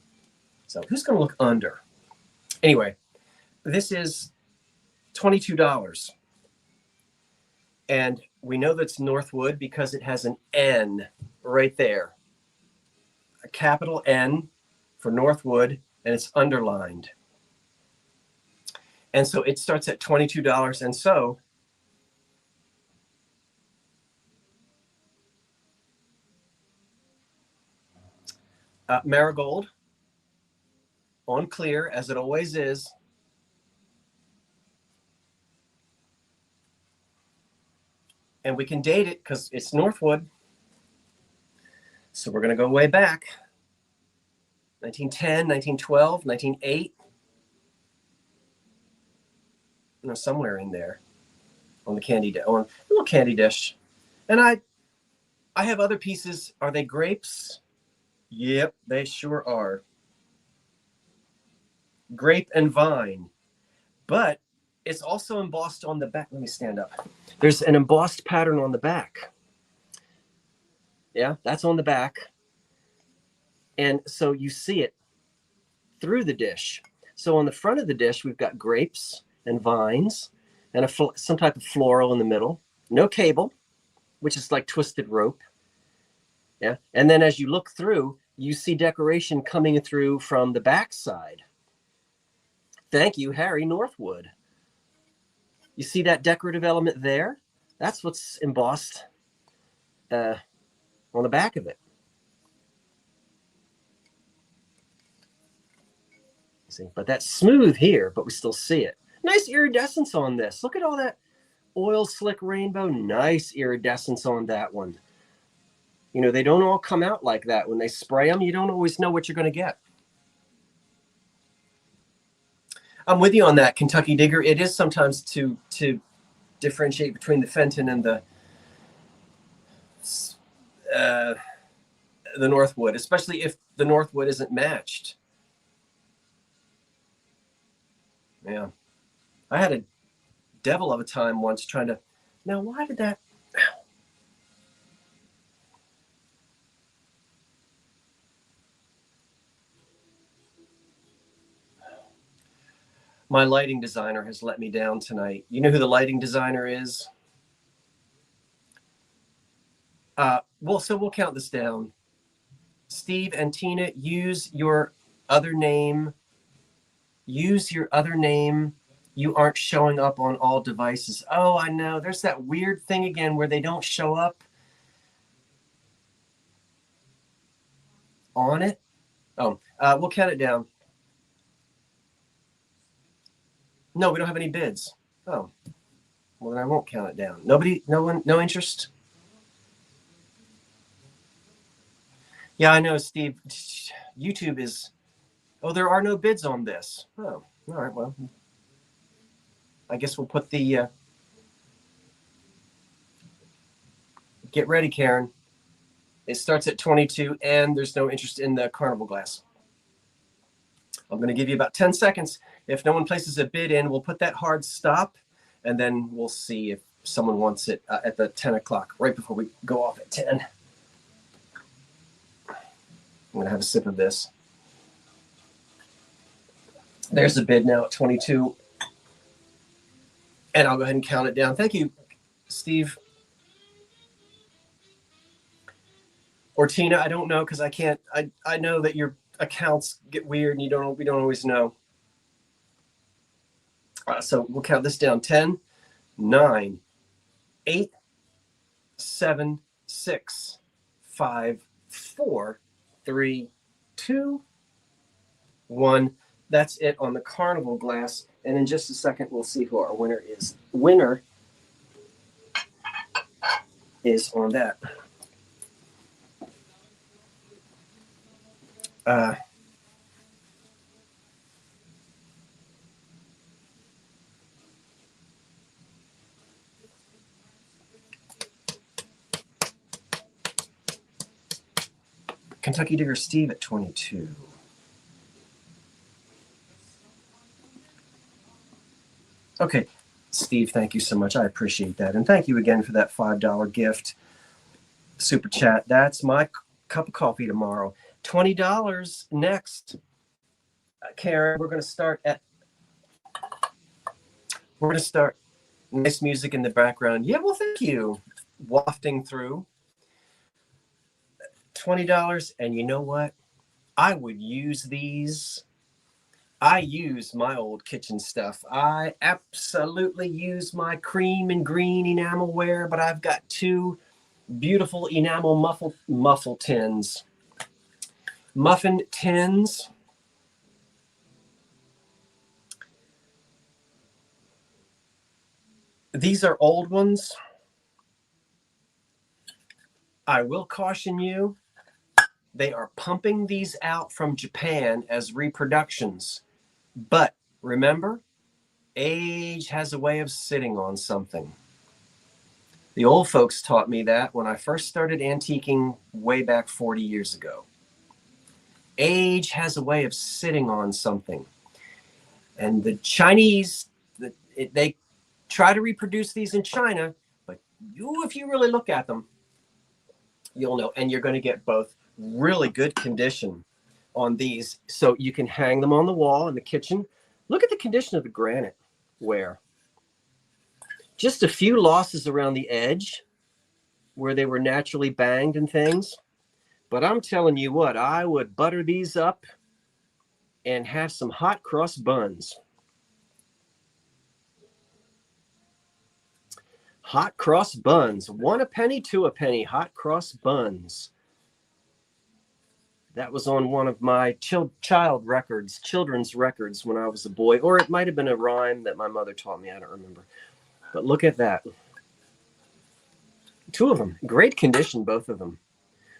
So who's going to look under? Anyway, this is $22. And we know that's Northwood because it has an N right there. A capital N for Northwood, and it's underlined. And so it starts at $22. And so marigold on clear, as it always is. And we can date it because it's Northwood. So we're going to go way back. 1910, 1912, 1908. You know, somewhere in there on the on a little candy dish. And I have other pieces. Are they grapes? Yep, they sure are. Grape and vine. But it's also embossed on the back. Let me stand up. There's an embossed pattern on the back. Yeah, that's on the back. And so you see it through the dish. So on the front of the dish, we've got grapes and vines and some type of floral in the middle. No cable, which is like twisted rope. Yeah. And then as you look through, you see decoration coming through from the back side. Thank you, Harry Northwood. You see that decorative element there? That's what's embossed on the back of it. See, but that's smooth here, but we still see it. Nice iridescence on this. Look at all that oil slick rainbow. Nice iridescence on that one. You know, they don't all come out like that. When they spray them, you don't always know what you're going to get. I'm with you on that, Kentucky Digger. It is sometimes to differentiate between the Fenton and the Northwood, especially if the Northwood isn't matched. Yeah. I had a devil of a time once trying to, now why did that, my lighting designer has let me down tonight. You know who the lighting designer is? Well, so we'll count this down. Steve and Tina, use your other name. Use your other name. You aren't showing up on all devices. Oh, I know. There's that weird thing again where they don't show up on it. Oh, we'll count it down. No, we don't have any bids. Oh, well, then I won't count it down. Nobody, no one, no interest. Yeah, I know, Steve. YouTube is. Oh, there are no bids on this. Oh, all right. Well, I guess we'll put the. Get ready, Karen. It starts at 22, and there's no interest in the carnival glass. I'm going to give you about 10 seconds. If no one places a bid in, we'll put that hard stop, and then we'll see if someone wants it at the 10 o'clock, right before we go off at 10. I'm going to have a sip of this. There's the bid now at 22. And I'll go ahead and count it down. Thank you, Steve. Or Tina, I don't know because I can't. I know that your accounts get weird and we don't always know. So we'll count this down. 10, 9, 8, 7, 6, 5, 4, 3, 2, 1. That's it on the carnival glass. And in just a second, we'll see who our winner is. Winner is on that. Kentucky Digger Steve at 22. Okay, Steve, thank you so much. I appreciate that. And thank you again for that $5 gift. Super chat. That's my cup of coffee tomorrow. $20 next. Karen, we're going to start nice music in the background. Yeah, well, thank you. Wafting through. $20. And you know what? I would use these. I use my old kitchen stuff. I absolutely use my cream and green enamelware, but I've got two beautiful enamel muffin tins. These are old ones. I will caution you, they are pumping these out from Japan as reproductions. But remember, age has a way of sitting on something. The old folks taught me that when I first started antiquing way back 40 years ago. Age has a way of sitting on something. And the Chinese, they try to reproduce these in China, but if you really look at them, you'll know. And you're going to get both really good condition on these. So you can hang them on the wall in the kitchen. Look at the condition of the granite ware. Just a few losses around the edge where they were naturally banged and things. But I'm telling you what, I would butter these up and have some hot cross buns. Hot cross buns. 1 a penny, 2 a penny. Hot cross buns. That was on one of my children's records when I was a boy. Or it might have been a rhyme that my mother taught me. I don't remember. But look at that. 2 of them. Great condition, both of them.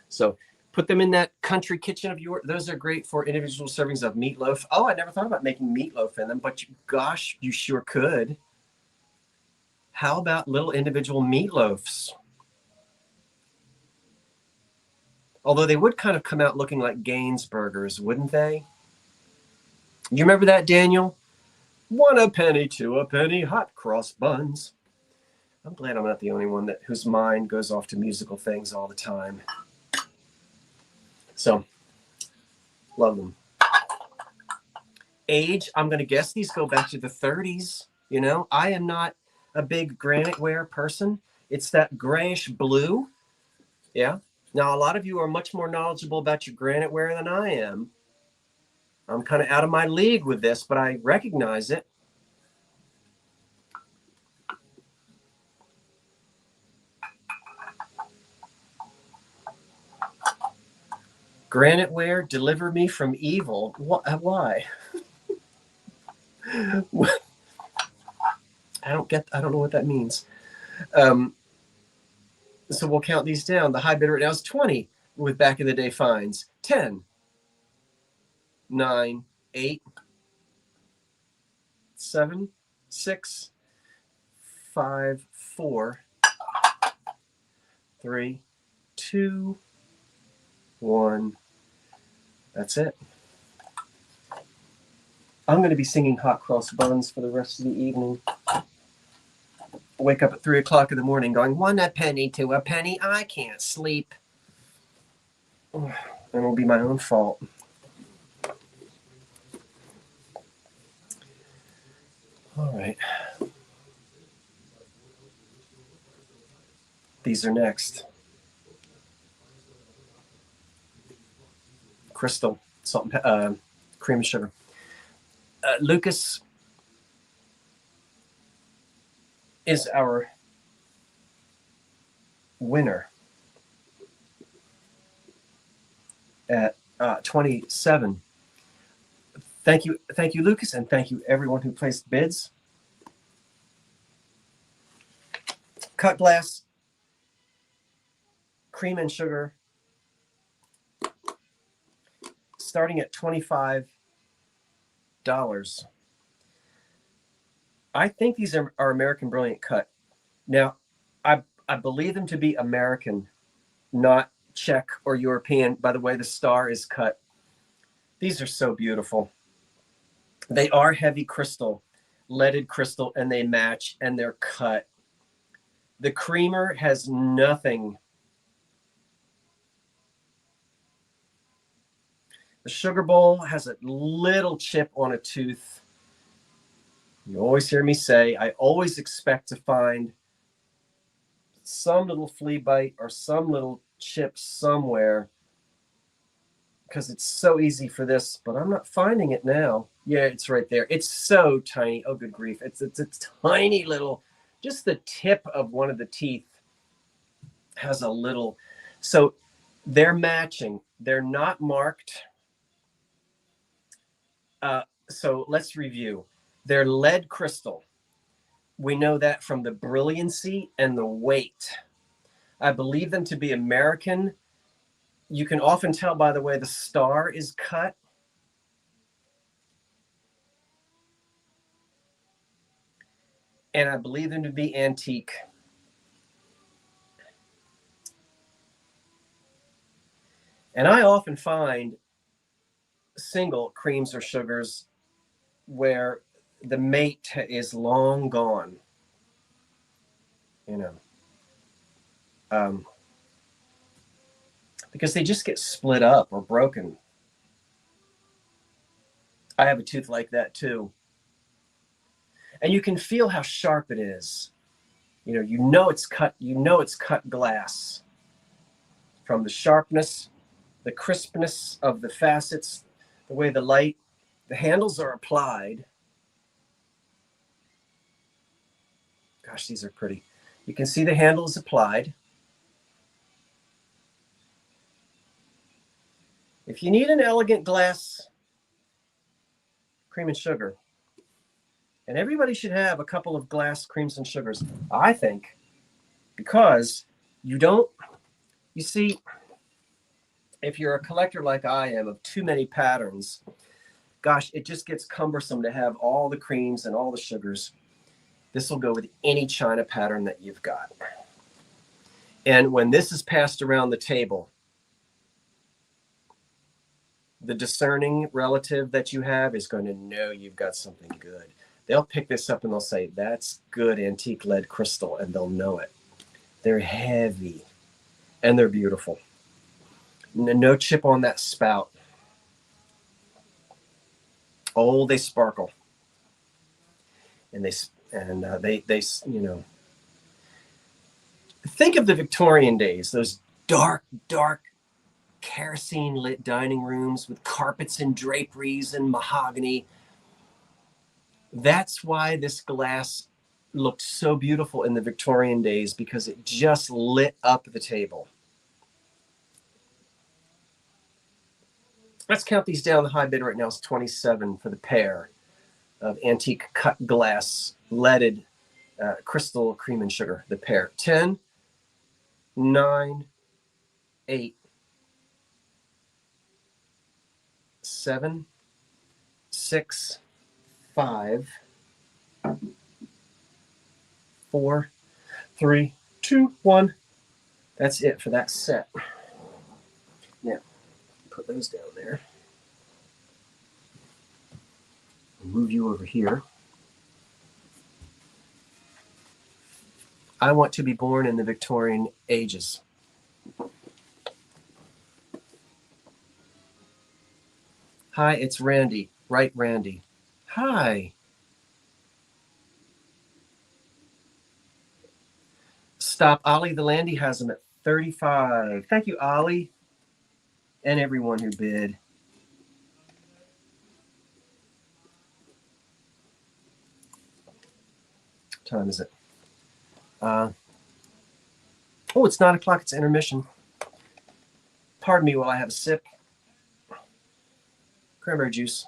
So put them in that country kitchen of yours. Those are great for individual servings of meatloaf. Oh, I never thought about making meatloaf in them, but gosh, you sure could. How about little individual meatloafs? Although they would kind of come out looking like Gaines burgers, wouldn't they? You remember that, Daniel? 1 a penny, 2 a penny, hot cross buns. I'm glad I'm not the only one whose mind goes off to musical things all the time. So, love them. Age, I'm going to guess these go back to the 30s. You know, I am not a big graniteware person. It's that grayish blue. Yeah. Now, a lot of you are much more knowledgeable about your graniteware than I am. I'm kind of out of my league with this, but I recognize it. Graniteware, deliver me from evil. Why? I don't know what that means. So we'll count these down. The high bid right now is 20. with back in the day finds. 10, 9, 8, 7, 6, 5, 4, 3, 2, 1. That's it. I'm going to be singing Hot Cross Buns for the rest of the evening. Wake up at 3 o'clock in the morning going, 1 a penny, 2 a penny, I can't sleep. And it'll be my own fault. All right. These are next. Crystal, salt, cream and sugar. Lucas is our winner at 27. Thank you, Lucas, and thank you everyone who placed bids. Cut glass, cream and sugar, starting at $25. I think these are American Brilliant cut. Now, I believe them to be American, not Czech or European. By the way, the star is cut. These are so beautiful. They are heavy crystal, leaded crystal, and they match, and they're cut. The creamer has nothing. The sugar bowl has a little chip on a tooth. You always hear me say, I always expect to find some little flea bite or some little chip somewhere because it's so easy for this, but I'm not finding it now. Yeah, it's right there. It's so tiny. Oh, good grief. It's a tiny little, just the tip of one of the teeth has a little. So they're matching. They're not marked. So let's review. They're lead crystal. We know that from the brilliancy and the weight. I believe them to be American. You can often tell by the way the star is cut. And I believe them to be antique. And I often find single creams or sugars where the mate is long gone, because they just get split up or broken. I have a tooth like that too. And you can feel how sharp it is. You know it's cut, it's cut glass from the sharpness, the crispness of the facets, the way the handles are applied. Gosh, these are pretty. You can see the handle is applied. If you need an elegant glass cream and sugar, and everybody should have a couple of glass creams and sugars, I think, because you see, if you're a collector like I am of too many patterns, gosh, it just gets cumbersome to have all the creams and all the sugars. This will go with any china pattern that you've got. And when this is passed around the table, the discerning relative that you have is going to know you've got something good. They'll pick this up and they'll say, that's good antique lead crystal, and they'll know it. They're heavy and they're beautiful. No chip on that spout. Oh, they sparkle. And they think of the Victorian days, those dark kerosene lit dining rooms with carpets and draperies and mahogany. That's why this glass looked so beautiful in the Victorian days, because it just lit up the table. Let's count these down. The high bid right now is 27 for the pair of antique cut glass leaded crystal cream and sugar. The pair. 10, 9, 8, 7, 6, 5, 4, 3, 2, 1. That's it for that set. Now, put those down there. Move you over here. I want to be born in the Victorian ages. Hi, it's Randy. Right, Randy. Hi. Stop. Ollie the Landy has them at 35. Thank you, Ollie. And everyone who bid. What time is it? Oh, it's 9 o'clock. It's intermission. Pardon me while I have a sip. Cranberry juice.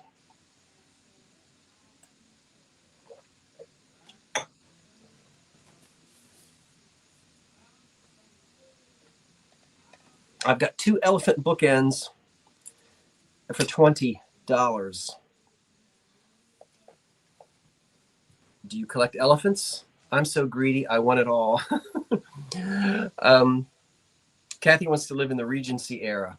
I've got 2 elephant bookends for $20. Do you collect elephants? I'm so greedy. I want it all. Kathy wants to live in the Regency era.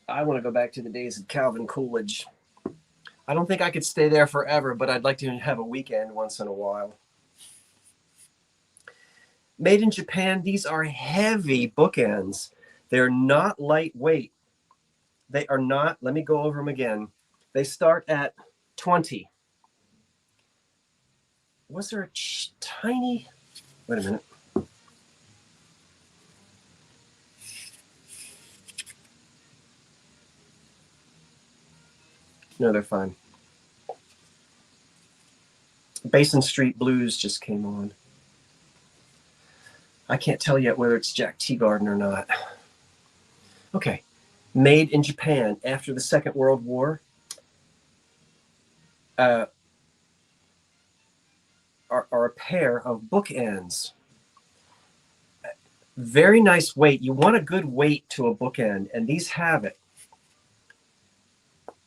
I want to go back to the days of Calvin Coolidge. I don't think I could stay there forever, but I'd like to have a weekend once in a while. Made in Japan, these are heavy bookends. They're not lightweight. They are not, let me go over them again. They start at 20. Was there a tiny, wait a minute. No, they're fine. Basin Street Blues just came on. I can't tell yet whether it's Jack Teagarden or not. Okay. Made in Japan after the Second World War. Are a pair of bookends. Very nice weight. You want a good weight to a bookend, and these have it.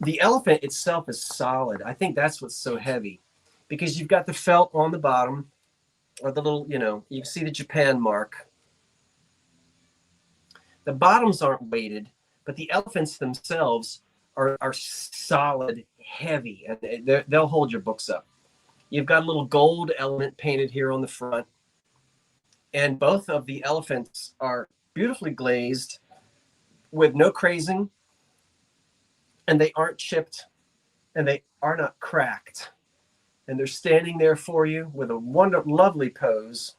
The elephant itself is solid. I think that's what's so heavy, because you've got the felt on the bottom, or the little, you can see the Japan mark. The bottoms aren't weighted, but the elephants themselves are solid, heavy, and they'll hold your books up. You've got a little gold element painted here on the front, and both of the elephants are beautifully glazed with no crazing, and they aren't chipped, and they are not cracked. And they're standing there for you with a lovely pose.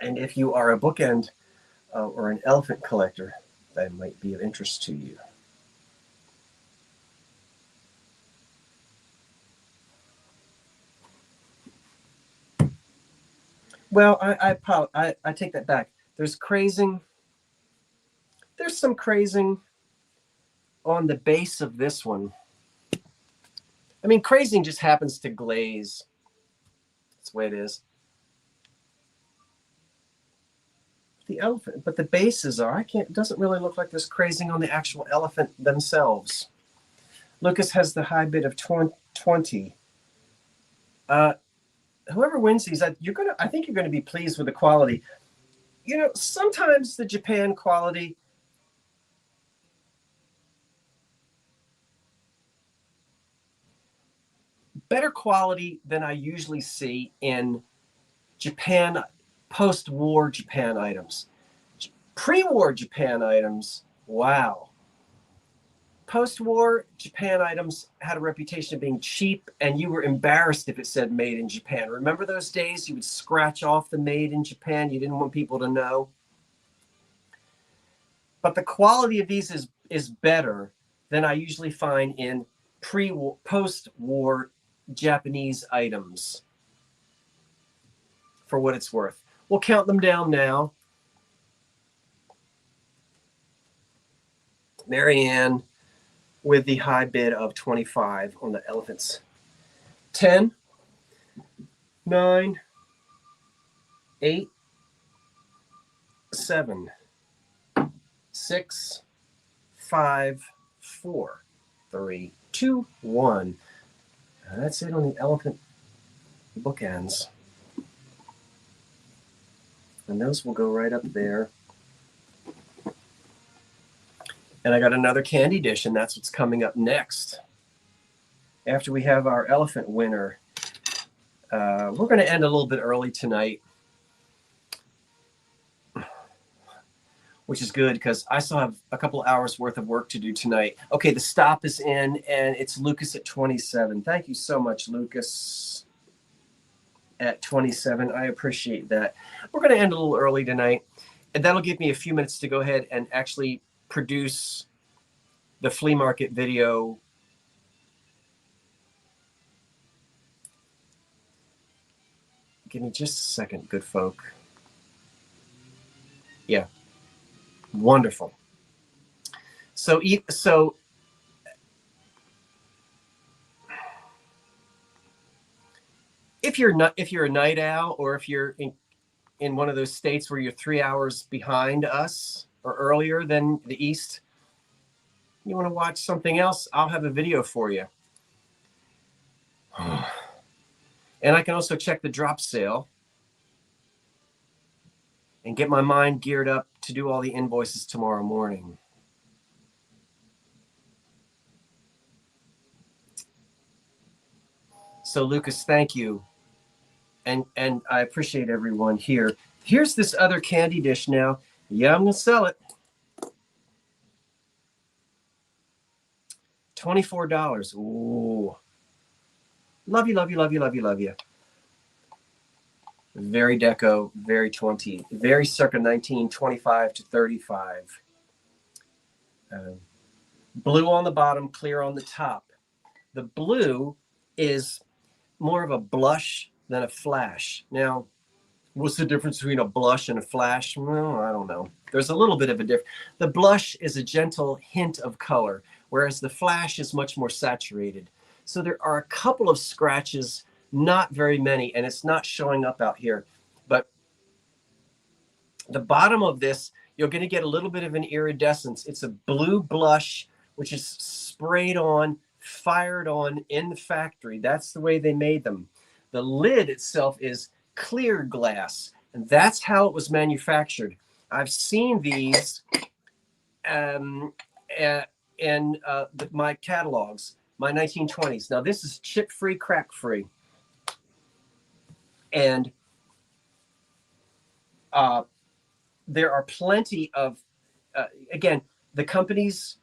And if you are a bookend or an elephant collector, that might be of interest to you. Well, I take that back. There's crazing. There's some crazing on the base of this one. I mean, crazing just happens to glaze. That's the way it is. The elephant, but the bases are, it doesn't really look like there's crazing on the actual elephant themselves. Lucas has the high bid of 20. Whoever wins these, I think you're gonna be pleased with the quality. Sometimes the Japan quality, better quality than I usually see in Japan, post-war Japan items. Pre-war Japan items, wow. Post-war Japan items had a reputation of being cheap, and you were embarrassed if it said made in Japan. Remember those days? You would scratch off the made in Japan. You didn't want people to know. But the quality of these is better than I usually find in post-war Japanese items, for what it's worth. We'll count them down now. Marianne with the high bid of 25 on the elephants. 10, 9, 8, 7, 6, 5, 4, 3, 2, 1. And that's it on the elephant bookends. And those will go right up there. And I got another candy dish, and that's what's coming up next. After we have our elephant winner, we're going to end a little bit early tonight, which is good because I still have a couple hours worth of work to do tonight. Okay, the stop is in, and it's Lucas at 27. Thank you so much, Lucas, at 27. I appreciate that. We're going to end a little early tonight, and that'll give me a few minutes to go ahead and actually produce the flea market video. Give me just a second, good folk. Yeah, wonderful. So if you're a night owl, or if you're in one of those states where you're 3 hours behind us or earlier than the East, you want to watch something else, I'll have a video for you. And I can also check the drop sale and get my mind geared up to do all the invoices tomorrow morning. So Lucas, thank you. And I appreciate everyone here. Here's this other candy dish now. Yeah, I'm gonna sell it. $24. Ooh. Love you, love you, love you, love you, love you. Very deco, very 20, very circa 1925 to 35. Blue on the bottom, clear on the top. The blue is more of a blush than a flash. Now, what's the difference between a blush and a flash? Well, I don't know. There's a little bit of a difference. The blush is a gentle hint of color, whereas the flash is much more saturated. So there are a couple of scratches, not very many, and it's not showing up out here. But the bottom of this, you're going to get a little bit of an iridescence. It's a blue blush, which is sprayed on, fired on in the factory. That's the way they made them. The lid itself is clear glass, and that's how it was manufactured. I've seen these in my catalogs, my 1920s. Now this is chip-free, crack-free, and there are plenty of, again, the companies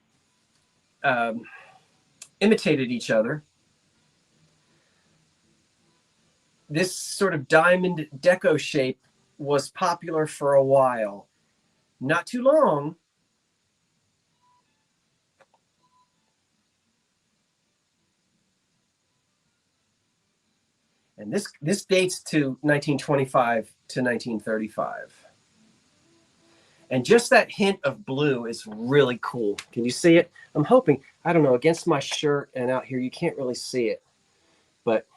imitated each other. This sort of diamond deco shape was popular for a while. Not too long. And this dates to 1925 to 1935. And just that hint of blue is really cool. Can you see it? I'm hoping, I don't know, against my shirt and out here, you can't really see it. But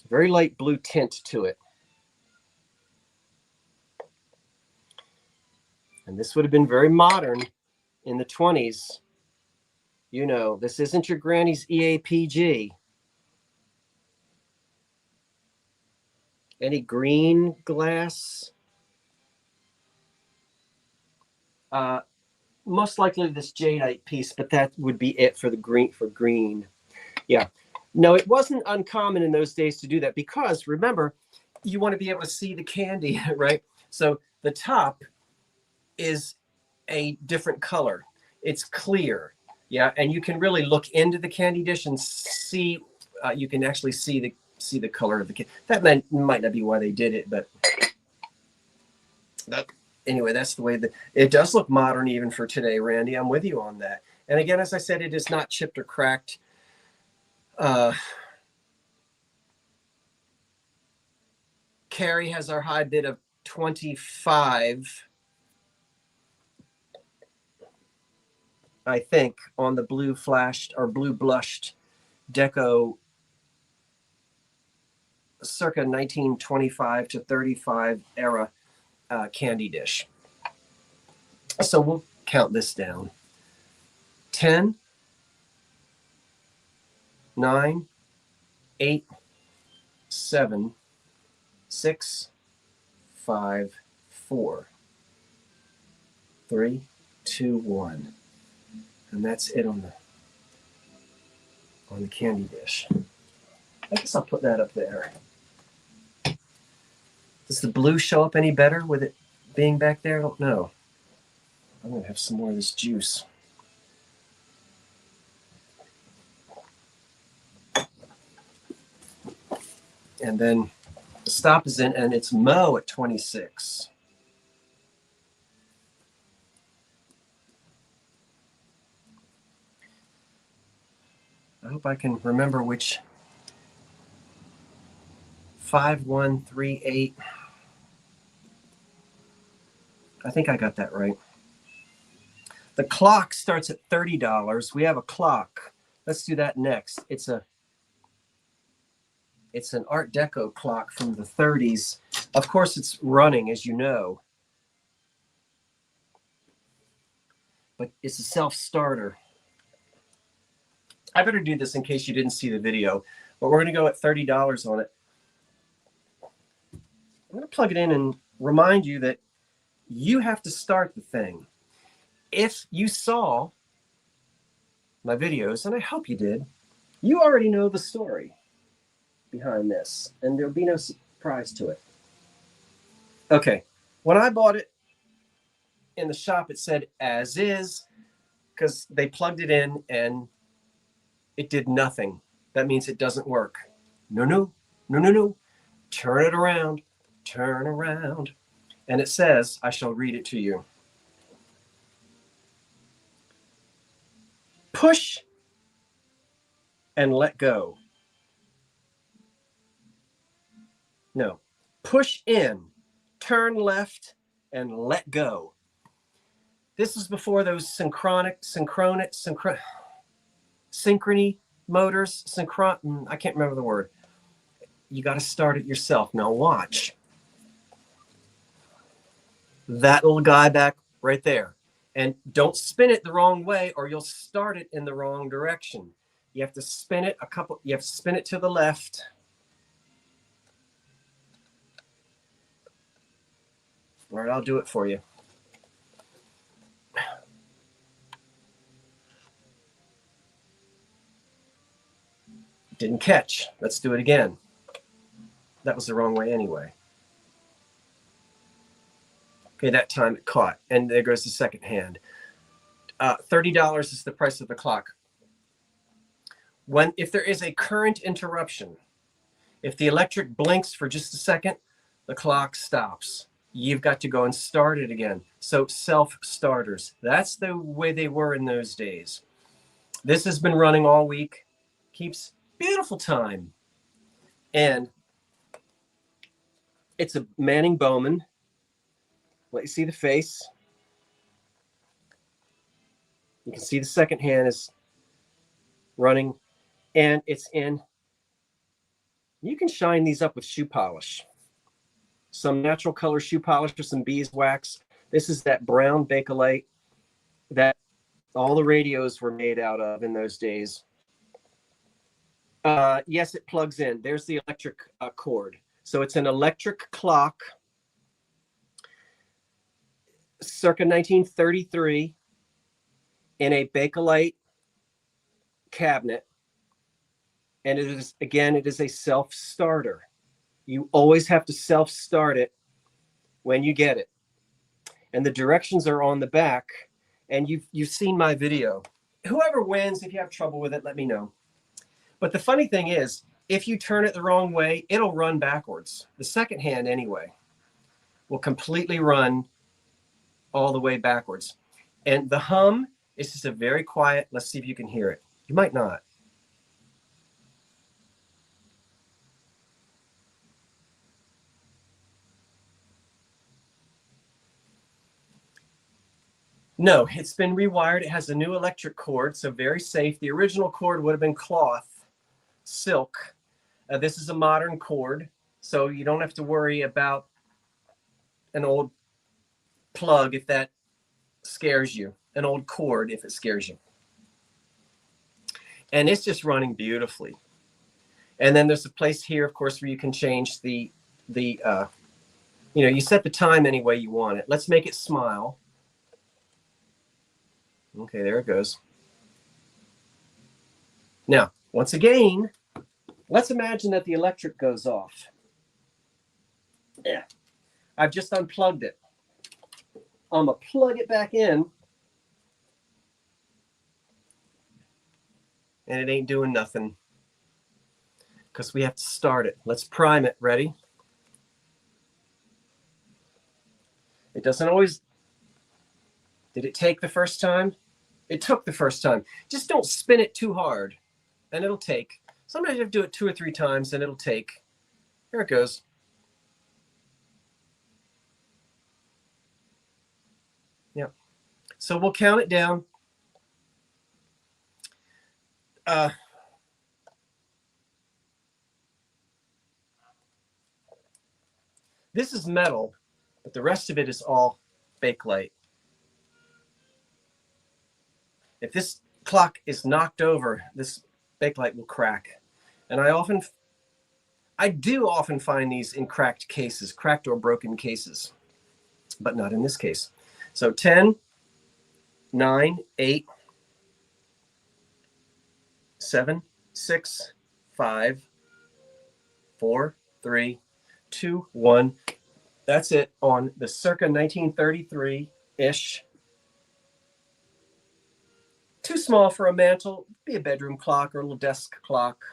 very light blue tint to it. And this would have been very modern in the 20s. You know, this isn't your granny's EAPG. Any green glass? Most likely this jadeite piece, but that would be it for the green. Yeah. No, it wasn't uncommon in those days to do that because remember, you want to be able to see the candy, right? So the top is a different color. It's clear. Yeah. And you can really look into the candy dish and see, you can actually see the color of the candy. That might not be why they did it, but anyway, that's the way that it does look modern even for today, Randy. I'm with you on that. And again, as I said, it is not chipped or cracked. Carrie has our high bid of 25, I think, on the blue flashed or blue blushed deco circa 1925 to 35 era candy dish. So we'll count this down. 10, 9, 8, 7, 6, 5, 4, 3, 2, 1. And that's it on the candy dish. I guess I'll put that up there. Does the blue show up any better with it being back there? I don't know. I'm going to have some more of this juice. And then the stop is in, and it's Mo at 26. I hope I can remember which 5138. I think I got that right. The clock starts at $30. We have a clock. Let's do that next. It's an Art Deco clock from the 30s. Of course, it's running, as you know. But it's a self-starter. I better do this in case you didn't see the video. But we're going to go at $30 on it. I'm going to plug it in and remind you that you have to start the thing. If you saw my videos, and I hope you did, you already know the story behind this, and there'll be no surprise to it. Okay, when I bought it in the shop, it said as is, because they plugged it in and it did nothing. That means it doesn't work. No. Turn it around, turn around. And it says, I shall read it to you. Push and let go. No, push in, turn left, and let go. This is before those synchrony motors, I can't remember the word. You got to start it yourself. Now watch. That little guy back right there. And don't spin it the wrong way or you'll start it in the wrong direction. You have to spin it you have to spin it to the left. All right, I'll do it for you. Didn't catch. Let's do it again. That was the wrong way anyway. Okay, that time it caught. And there goes the second hand. $30 is the price of the clock. If there is a current interruption, if the electric blinks for just a second, the clock stops. You've got to go and start it again. So self-starters, that's the way they were in those days. This has been running all week, keeps beautiful time. And it's a Manning Bowman. Let you see the face. You can see the second hand is running, and it's in. You can shine these up with shoe polish. Some natural color shoe polish or some beeswax. This is that brown Bakelite that all the radios were made out of in those days. Yes, it plugs in. There's the electric cord. So it's an electric clock, circa 1933, in a Bakelite cabinet. And it is a self-starter. You always have to self-start it when you get it. And the directions are on the back. And you've seen my video. Whoever wins, if you have trouble with it, let me know. But the funny thing is, if you turn it the wrong way, it'll run backwards. The second hand, anyway, will completely run all the way backwards. And the hum is just a very quiet, let's see if you can hear it. You might not. No, it's been rewired. It has a new electric cord, so very safe. The original cord would have been cloth, silk. This is a modern cord, so you don't have to worry about an old plug if that scares you, an old cord if it scares you. And it's just running beautifully. And then there's a place here, of course, where you can change the you set the time any way you want it. Let's make it smile. Okay, there it goes. Now, once again, let's imagine that the electric goes off. Yeah, I've just unplugged it. I'm gonna plug it back in, and it ain't doing nothing because we have to start it. Let's prime it. Ready? It doesn't always. Did it take the first time? It took the first time. Just don't spin it too hard, and it'll take. Sometimes you have to do it 2 or 3 times, and it'll take. Here it goes. Yep. So we'll count it down. This is metal, but the rest of it is all Bakelite. If this clock is knocked over, this Bakelite will crack. And I do often find these in cracked cases, cracked or broken cases, but not in this case. So 10, 9, 8, 7, 6, 5, 4, 3, 2, 1. That's it on the circa 1933-ish. Too small for a mantle, be a bedroom clock or a little desk clock.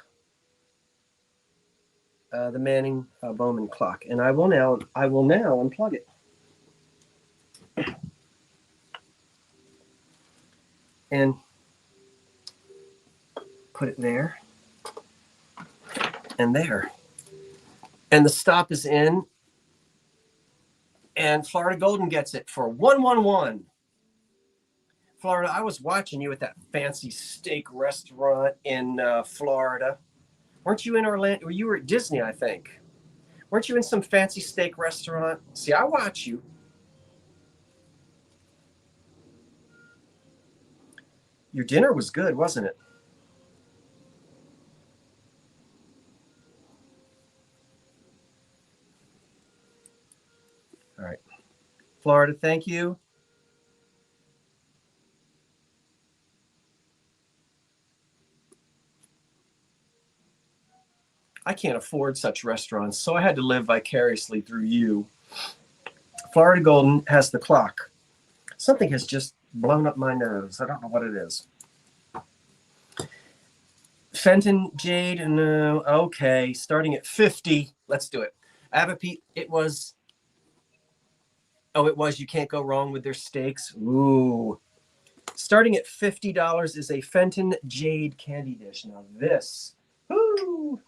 The Manning Bowman clock. And I will now unplug it. And put it there and there. And the stop is in. And Florida Golden gets it for 111. Florida, I was watching you at that fancy steak restaurant in Florida. Weren't you in Orlando? You were at Disney, I think. Weren't you in some fancy steak restaurant? See, I watch you. Your dinner was good, wasn't it? All right. Florida, thank you. I can't afford such restaurants, so I had to live vicariously through you. Florida Golden has the clock. Something has just blown up my nose. I don't know what it is. Fenton Jade, no. Okay, starting at 50. Let's do it. Avapete, it was. Oh, it was. You can't go wrong with their steaks. Ooh. Starting at $50 is a Fenton Jade candy dish. Now this. Ooh.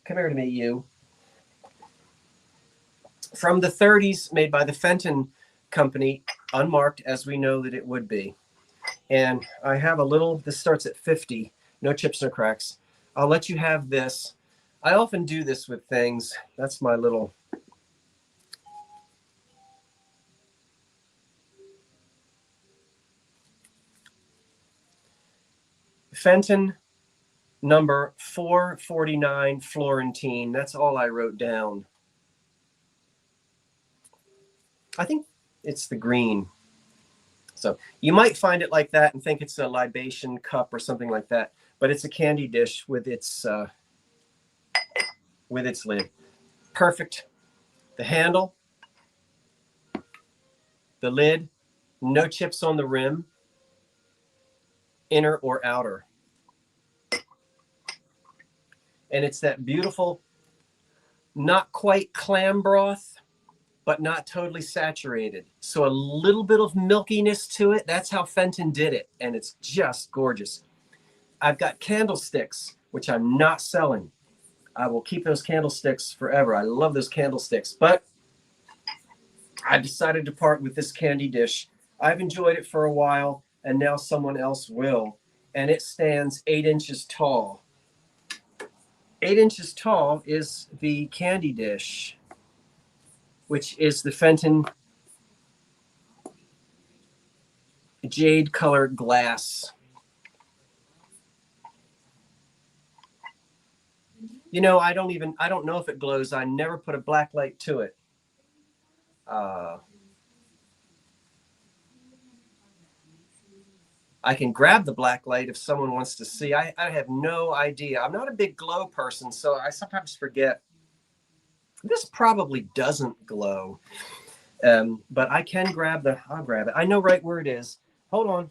Come here to me, you. From the 30s, made by the Fenton Company, unmarked as we know that it would be. And I have a little, this starts at 50, no chips, no cracks. I'll let you have this. I often do this with things. That's my little. Fenton number 449 Florentine. That's all I wrote down. I think it's the green. So you might find it like that and think it's a libation cup or something like that, but it's a candy dish with its lid. Perfect. The handle, the lid, no chips on the rim, inner or outer. And it's that beautiful, not quite clam broth, but not totally saturated. So a little bit of milkiness to it. That's how Fenton did it. And it's just gorgeous. I've got candlesticks, which I'm not selling. I will keep those candlesticks forever. I love those candlesticks. But I decided to part with this candy dish. I've enjoyed it for a while, and now someone else will. And it stands 8 inches tall. 8 inches tall is the candy dish, which is the Fenton jade colored glass. You know, I don't know if it glows. I never put a black light to it. I can grab the black light if someone wants to see. I have no idea. I'm not a big glow person, so I sometimes forget. This probably doesn't glow, but I can I'll grab it. I know right where it is. Hold on.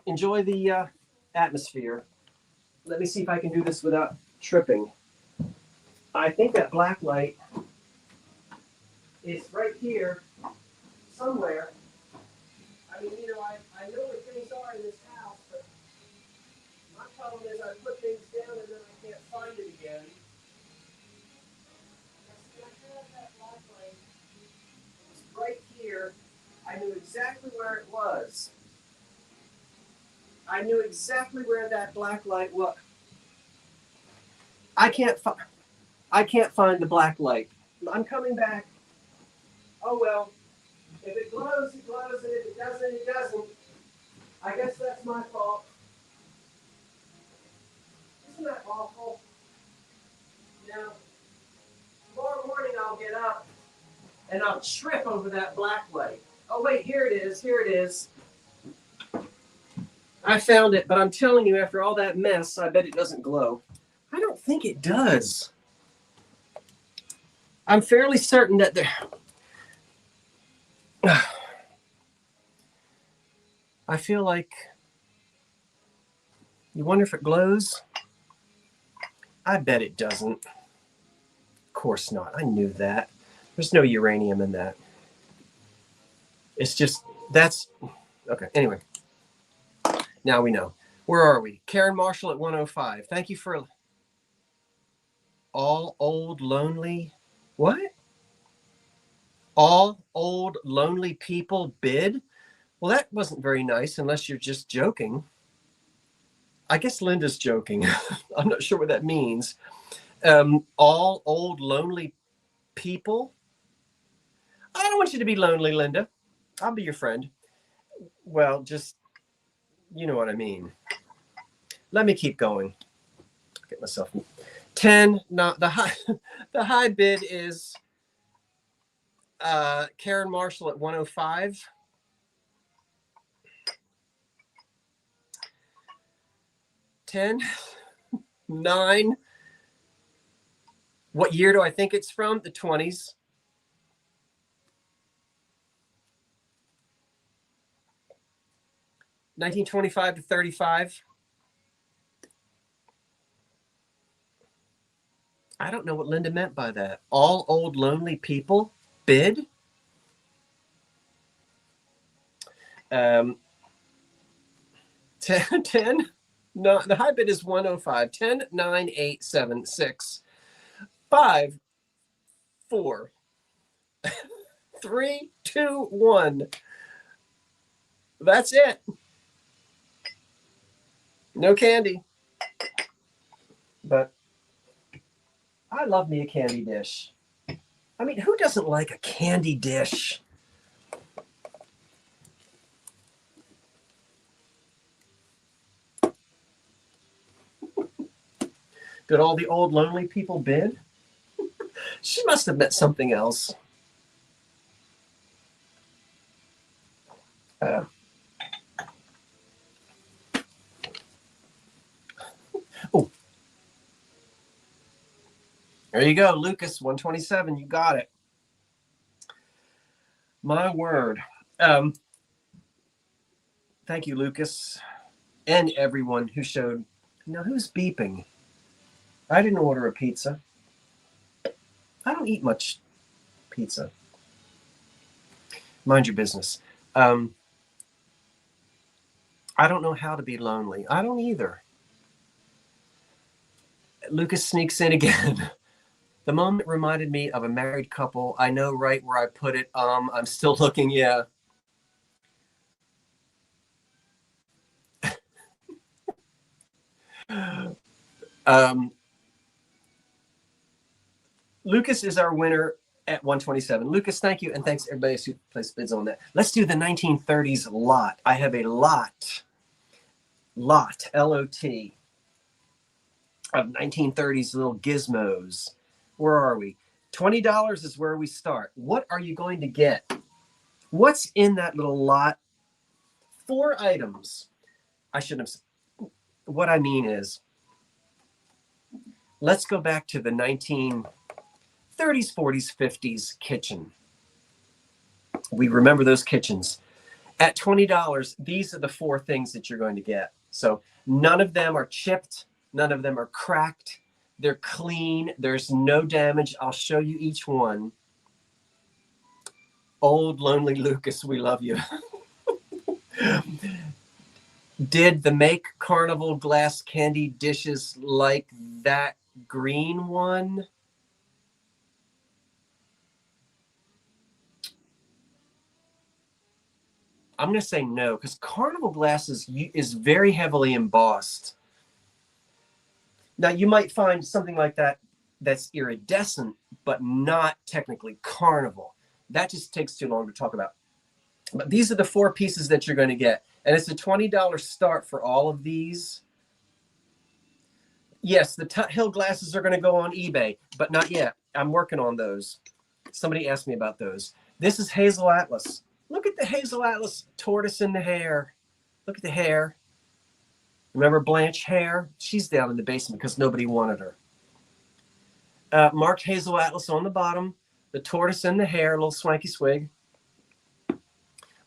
Enjoy the atmosphere. Let me see if I can do this without tripping. I think that black light is right here somewhere. I mean, you know, I know where things are in this house, but my problem is I put things down and then I can't find it again. I had that black light. It was right here. I knew exactly where it was. I knew exactly where that black light was. I can't find the black light. I'm coming back. Oh well. If it glows, it glows, and if it doesn't, it doesn't. I guess that's my fault. Isn't that awful? Now, tomorrow morning I'll get up and I'll trip over that black light. Oh wait, here it is. Here it is. I found it, but I'm telling you, after all that mess, I bet it doesn't glow. I don't think it does. I'm fairly certain that there. I feel like. You wonder if it glows? I bet it doesn't. Of course not. I knew that. There's no uranium in that. It's just, that's, okay, anyway. Now we know. Where are we? Karen Marshall at 105. Thank you for all old lonely, what? All old lonely people bid? Well, that wasn't very nice unless you're just joking. I guess Linda's joking. I'm not sure what that means. All old lonely people? I don't want you to be lonely, Linda. I'll be your friend. Well, just, you know what I mean. Let me keep going. Get myself 10. Not the high. The high bid is Karen Marshall at 105. 10. 9. What year do I think it's from? The 20s. 1925 to 35. I don't know what Linda meant by that. All old lonely people bid. 10. 10. No, the high bid is 105. 10, 9, 8, 7, 6, 5, 4, 3, 2, 1. That's it. No candy. But I love me a candy dish. I mean, who doesn't like a candy dish? Did all the old lonely people bid? She must have meant something else. Oh, there you go, Lucas, 127. You got it. My word. Thank you, Lucas, and everyone who showed. Now, who's beeping? I didn't order a pizza. I don't eat much pizza. Mind your business. I don't know how to be lonely. I don't either. Lucas sneaks in again. The moment reminded me of a married couple. I know right where I put it. I'm still looking. Yeah. Lucas is our winner at 127. Lucas, thank you. And thanks everybody who placed bids on that. Let's do the 1930s lot. I have a lot, L-O-T, of 1930s little gizmos. Where are we? $20 is where we start. What are you going to get? What's in that little lot? 4 items. I shouldn't have. What I mean is, let's go back to the 1930s, 40s, 50s kitchen. We remember those kitchens. At $20, these are the 4 things that you're going to get. So none of them are chipped. None of them are cracked. They're clean. There's no damage. I'll show you each one. Old lonely Lucas, we love you. Did the Make Carnival glass candy dishes like that green one? I'm going to say no, because Carnival glass is very heavily embossed. Now, you might find something like that that's iridescent, but not technically Carnival. That just takes too long to talk about. But these are the 4 pieces that you're going to get. And it's a $20 start for all of these. Yes, the Tut Hill glasses are going to go on eBay, but not yet. I'm working on those. Somebody asked me about those. This is Hazel Atlas. Look at the Hazel Atlas tortoise in the hair. Look at the hair. Remember Blanche Hare? She's down in the basement because nobody wanted her. Marked Hazel Atlas on the bottom. The tortoise in the hair, a little swanky swig.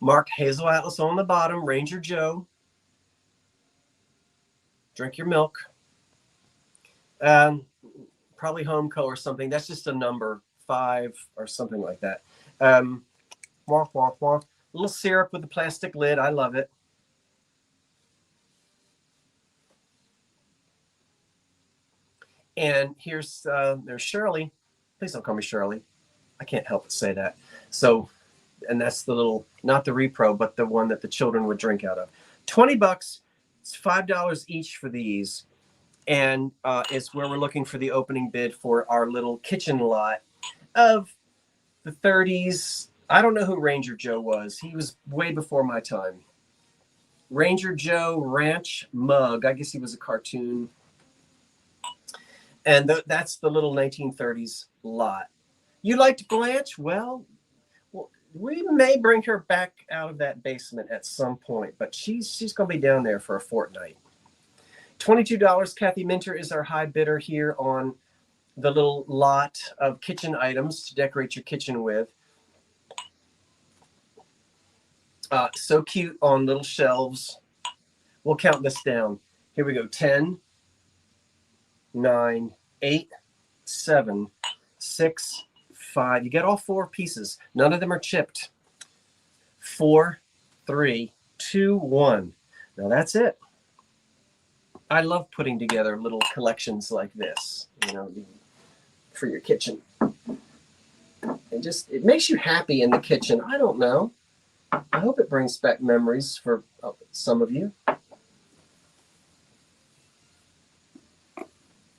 Marked Hazel Atlas on the bottom. Ranger Joe. Drink your milk. Probably Homeco or something. That's just a number 5 or something like that. Wonk, wonk, wonk. A little syrup with a plastic lid. I love it. And here's there's Shirley. Please don't call me Shirley. I can't help but say that. So, and that's the little, not the repro, but the one that the children would drink out of. $20. It's $5 each for these. And it's where we're looking for the opening bid for our little kitchen lot of the 30s. I don't know who Ranger Joe was. He was way before my time. Ranger Joe Ranch Mug. I guess he was a cartoon. And that's the little 1930s lot. You liked Blanche? Well, we may bring her back out of that basement at some point, but she's going to be down there for a fortnight. $22. Kathy Minter is our high bidder here on the little lot of kitchen items to decorate your kitchen with. So cute on little shelves. We'll count this down. Here we go. 10, 9, 8, 7, 6, 5. You get all 4 pieces. None of them are chipped. 4, 3, 2, 1. Now that's it. I love putting together little collections like this, you know, for your kitchen. It makes you happy in the kitchen. I don't know. I hope it brings back memories for some of you.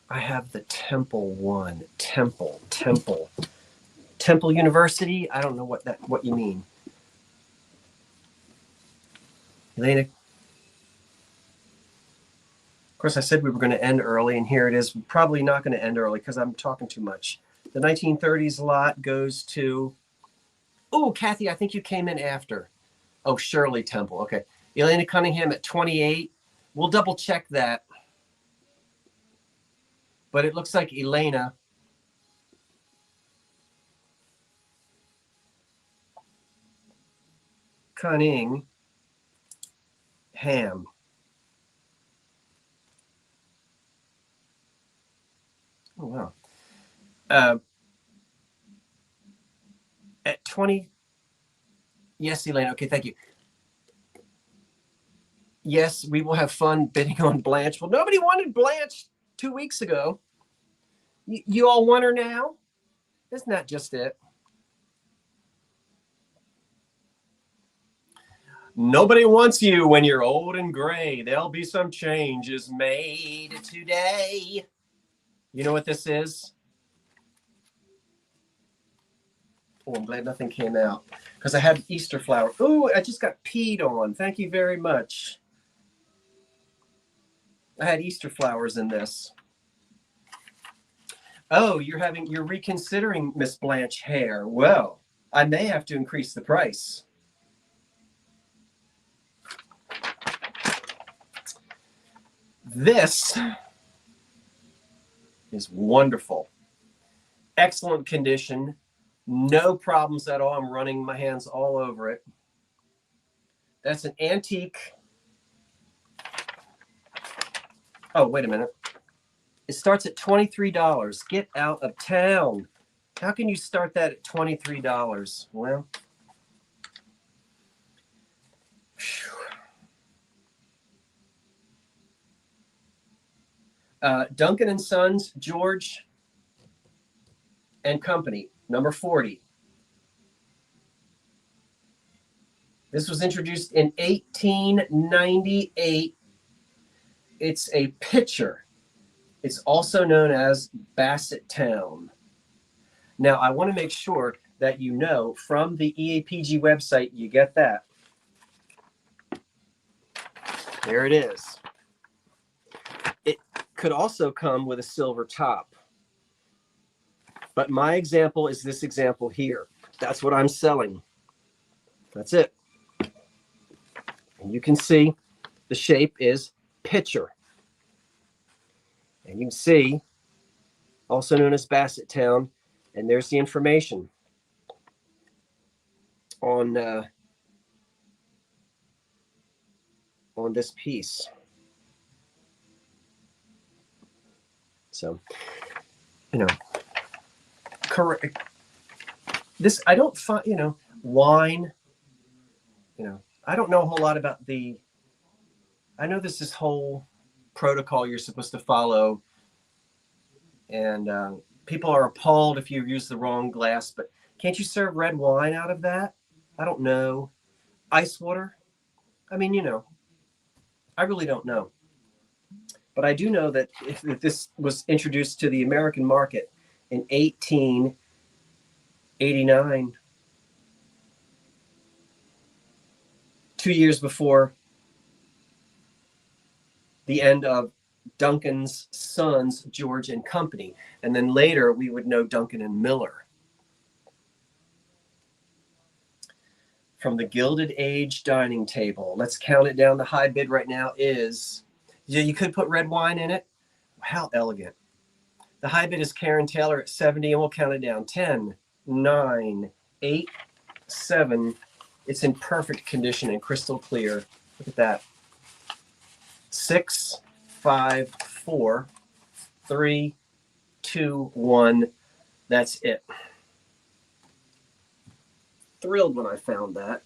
I have the Temple one. Temple University. I don't know what you mean. Elena. Of course, I said we were going to end early, and here it is. We're probably not going to end early because I'm talking too much. The 1930s lot goes to... Oh, Kathy, I think you came in after. Oh, Shirley Temple. Okay. Elena Cunningham at 28. We'll double check that. But it looks like Elena Cunningham. Oh, wow. At 20. Yes, Elena. Okay, thank you. Yes, we will have fun bidding on Blanche. Well, nobody wanted Blanche 2 weeks ago. You all want her now? Isn't that just it? Nobody wants you when you're old and gray. There'll be some changes made today. You know what this is? Oh, I'm glad nothing came out because I had Easter flower. Oh, I just got peed on. Thank you very much. I had Easter flowers in this. Oh, you're reconsidering Miss Blanche hair. Well, I may have to increase the price. This is wonderful. Excellent condition. No problems at all. I'm running my hands all over it. That's an antique. Oh, wait a minute. It starts at $23. Get out of town. How can you start that at $23? Well, Duncan and Sons, George and Company, number 40. This was introduced in 1898. It's a pitcher. It's also known as Basset Town. Now, I want to make sure that you know from the EAPG website, you get that. There it is. It could also come with a silver top. But my example is this example here. That's what I'm selling. That's it. And you can see the shape is pitcher. And you can see, also known as Basset Town, and there's the information on this piece. So, you know, correct. This, I don't find, wine, I don't know a whole lot about I know there's this whole protocol you're supposed to follow, and people are appalled if you use the wrong glass, but can't you serve red wine out of that? I don't know. Ice water? I mean, I really don't know. But I do know that if this was introduced to the American market in 1889, 2 years before the end of Duncan's Sons, George and Company. And then later we would know Duncan and Miller. From the Gilded Age dining table. Let's count it down. The high bid right now is, you could put red wine in it. How elegant. The high bid is Karen Taylor at 70, and we'll count it down. 10, 9, 8, 7. It's in perfect condition and crystal clear. Look at that. 6, 5, 4, 3, 2, 1. That's it. Thrilled when I found that.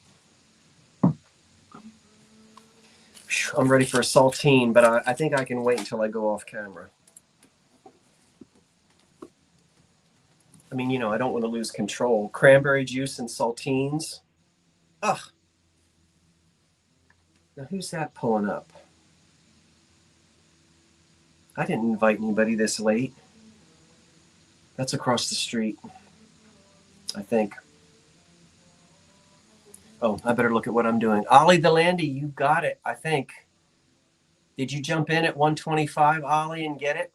I'm ready for a saltine, but I think I can wait until I go off camera. I mean, I don't want to lose control. Cranberry juice and saltines. Ugh. Now, who's that pulling up? I didn't invite anybody this late. That's across the street, I think. Oh, I better look at what I'm doing. Ollie the Landy, you got it, I think. Did you jump in at 125, Ollie, and get it?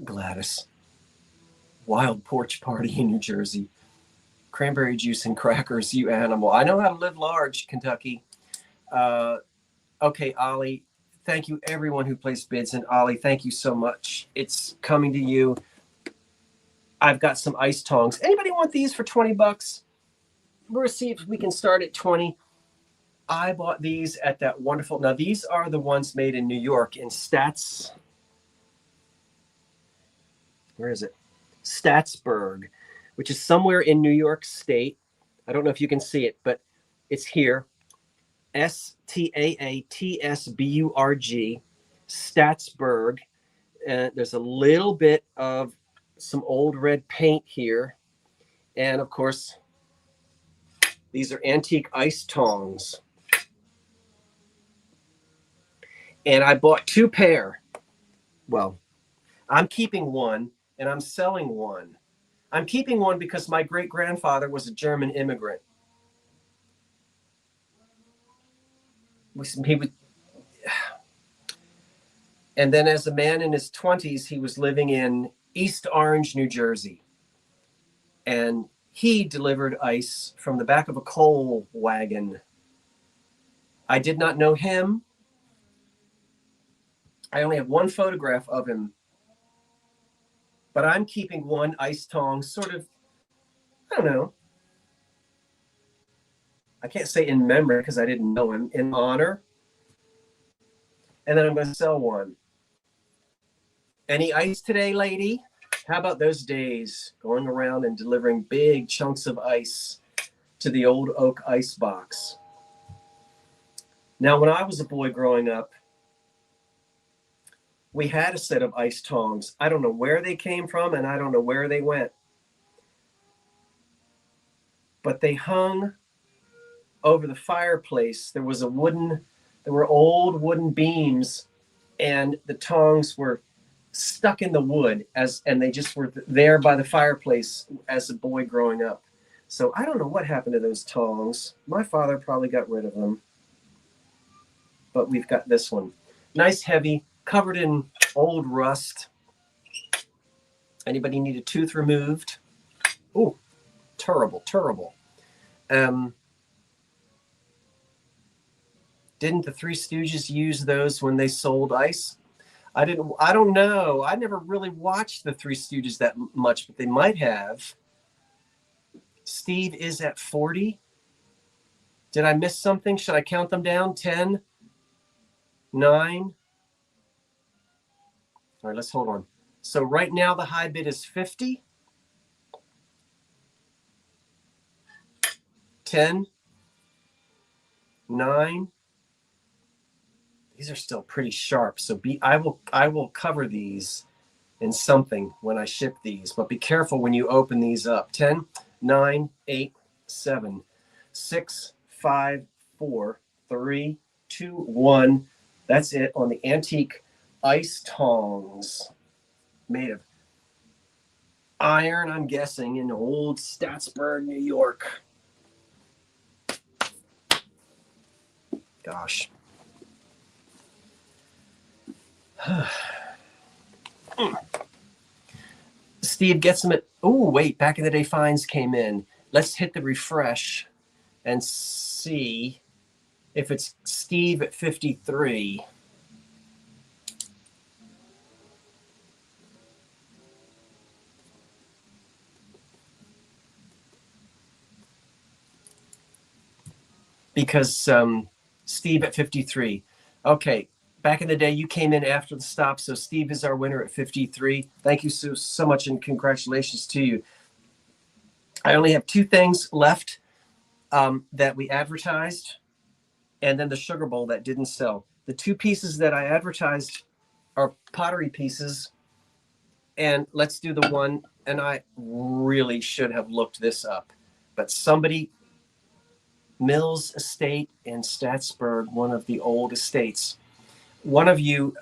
Gladys. Wild porch party in New Jersey. Cranberry juice and crackers, you animal. I know how to live large, Kentucky. Okay, Ollie, thank you everyone who placed bids. And Ollie, thank you so much. It's coming to you. I've got some ice tongs. Anybody want these for 20 bucks? We'll see if we can start at 20. I bought these at that wonderful, now these are the ones made in New York in Stats. Where is it? Statsburg, which is somewhere in New York State. I don't know if you can see it, but it's here. Staatsburg, Statsburg. There's a little bit of some old red paint here. And of course, These are antique ice tongs. And I bought 2 pair. Well, I'm keeping one and I'm selling one. I'm keeping one because my great-grandfather was a German immigrant. He would, and then as a man in his 20s, he was living in East Orange, New Jersey. And he delivered ice from the back of a coal wagon. I did not know him. I only have one photograph of him. But I'm keeping one ice tong sort of, I don't know. I can't say in memory because I didn't know him, in honor. And then I'm going to sell one. Any ice today, lady? How about those days going around and delivering big chunks of ice to the old oak ice box? Now, when I was a boy growing up, we had a set of ice tongs. I don't know where they came from and I don't know where they went. But they hung over the fireplace. There were old wooden beams and the tongs were stuck in the wood and they just were there by the fireplace as a boy growing up. So I don't know what happened to those tongs. My father probably got rid of them. But we've got this one. Nice, heavy, covered in old rust. Anybody need a tooth removed? Oh, terrible, terrible. Didn't the Three Stooges use those when they sold ice? I don't know. I never really watched the Three Stooges that much, but they might have. Steve is at 40. Did I miss something? Should I count them down? 10, 9. All right, let's hold on. So right now the high bid is 50. 10, 9. These are still pretty sharp. So I will cover these in something when I ship these, but be careful when you open these up. 10, 9, 8, 7, 6, 5, 4, 3, 2, 1. That's it on the antique ice tongs made of iron, I'm guessing, in old Statsburg, New York. Gosh. Steve gets them at, oh, wait, back in the day fines came in. Let's hit the refresh and see if it's Steve at 53. Because Steve at 53. Okay, back in the day, you came in after the stop, so Steve is our winner at 53. Thank you so much, and congratulations to you. I only have 2 things left that we advertised, and then the sugar bowl that didn't sell. The 2 pieces that I advertised are pottery pieces, and let's do the one, and I really should have looked this up, but somebody, Mills Estate in Statsburg, one of the old estates. One of you,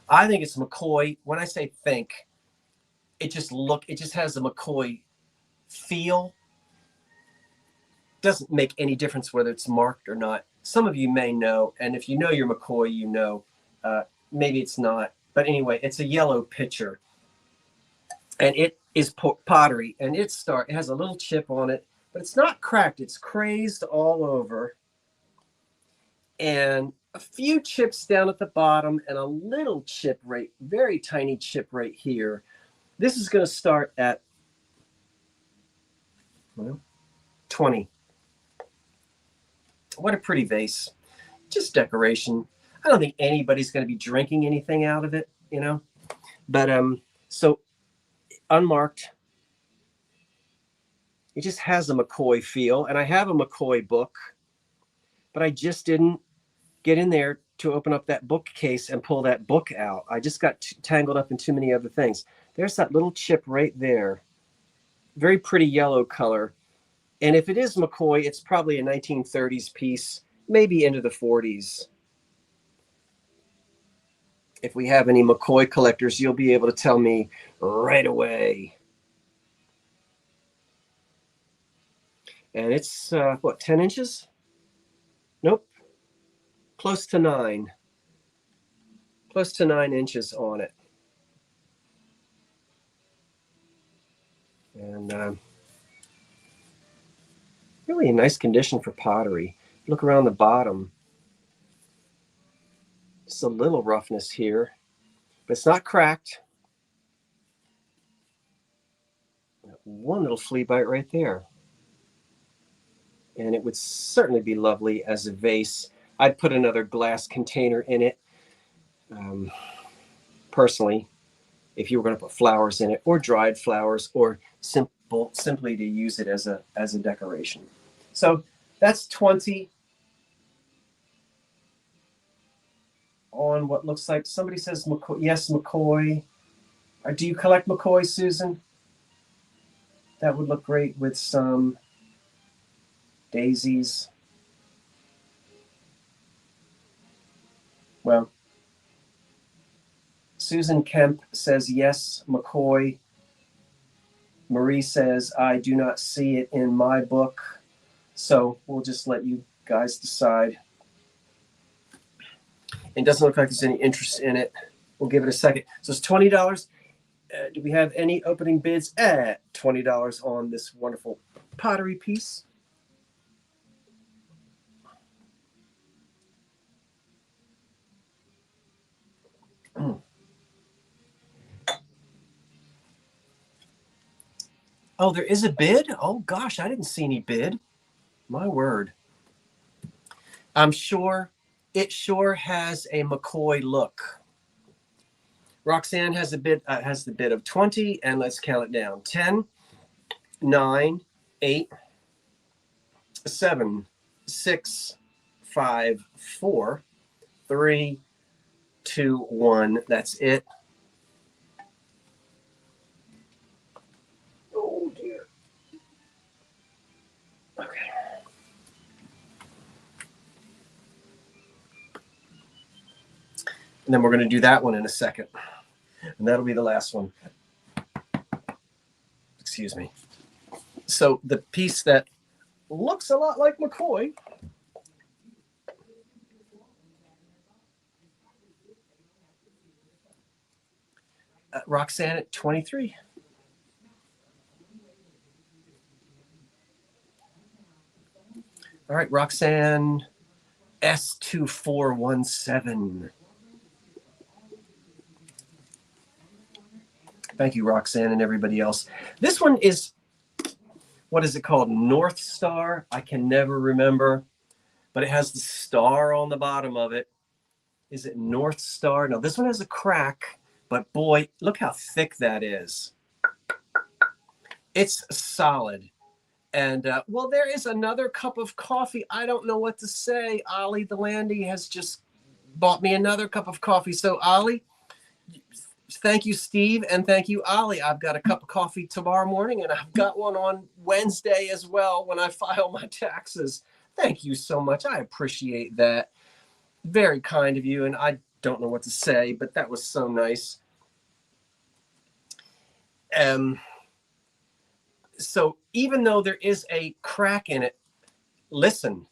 I think it's McCoy. When I say think, it just has a McCoy feel. Doesn't make any difference whether it's marked or not. Some of you may know, and if you know your McCoy, you know. Maybe it's not, but anyway, it's a yellow pitcher, and it is pottery, and it has a little chip on it, but it's not cracked. It's crazed all over, and a few chips down at the bottom, and a little chip very tiny chip right here. This is going to start at 20. What a pretty vase. Just decoration. I don't think anybody's going to be drinking anything out of it, you know. But so unmarked. It just has a McCoy feel, and I have a McCoy book, but I just didn't get in there to open up that bookcase and pull that book out. I just got tangled up in too many other things. There's that little chip right there. Very pretty yellow color. And if it is McCoy, it's probably a 1930s piece, maybe into the 40s. If we have any McCoy collectors, you'll be able to tell me right away. And it's, what, 10 inches? Nope. Close to 9. Close to 9 inches on it. And really in nice condition for pottery. Look around the bottom. Just a little roughness here, but it's not cracked. One little flea bite right there. And it would certainly be lovely as a vase. I'd put another glass container in it. Personally, if you were going to put flowers in it, or dried flowers, or simply to use it as a decoration. So that's 20 on what looks like, somebody says McCoy. Yes, McCoy. Do you collect McCoy, Susan? That would look great with some daisies. Well, Susan Kemp says yes, McCoy. Marie says, I do not see it in my book. So we'll just let you guys decide. It doesn't look like there's any interest in it. We'll give it a second. So it's $20. Do we have any opening bids at $20 on this wonderful pottery piece? Oh, there is a bid? Oh, gosh, I didn't see any bid. My word. I'm sure it sure has a McCoy look. Roxanne has the bid of 20, and let's count it down. 10, 9, 8, 7, 6, 5, 4, 3, 2, 1. That's it. Oh, dear. Okay. And then we're going to do that one in a second. And that'll be the last one. Excuse me. So the piece that looks a lot like McCoy. Roxanne at 23. All right, Roxanne S2417. Thank you, Roxanne, and everybody else. This one is, what is it called? North Star? I can never remember, but it has the star on the bottom of it. Is it North Star? No, this one has a crack, but boy, look how thick that is. It's solid. And, well, there is another cup of coffee. I don't know what to say. Ollie the Landy has just bought me another cup of coffee. So, Ollie, thank you, Steve, and thank you, Ollie. I've got a cup of coffee tomorrow morning, and I've got one on Wednesday as well when I file my taxes. Thank you so much. I appreciate that. Very kind of you, and I don't know what to say, but that was so nice. So even though there is a crack in it, listen.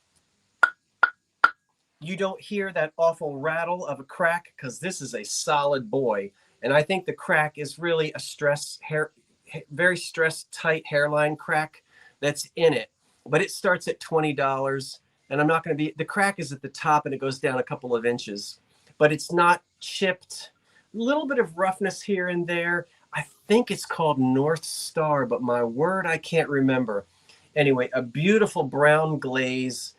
You don't hear that awful rattle of a crack because this is a solid boy. And I think the crack is really a very stress tight hairline crack that's in it. But it starts at $20. And I'm not going to be, the crack is at the top and it goes down a couple of inches. But it's not chipped. A little bit of roughness here and there. I think it's called North Star, but my word, I can't remember. Anyway, a beautiful brown glaze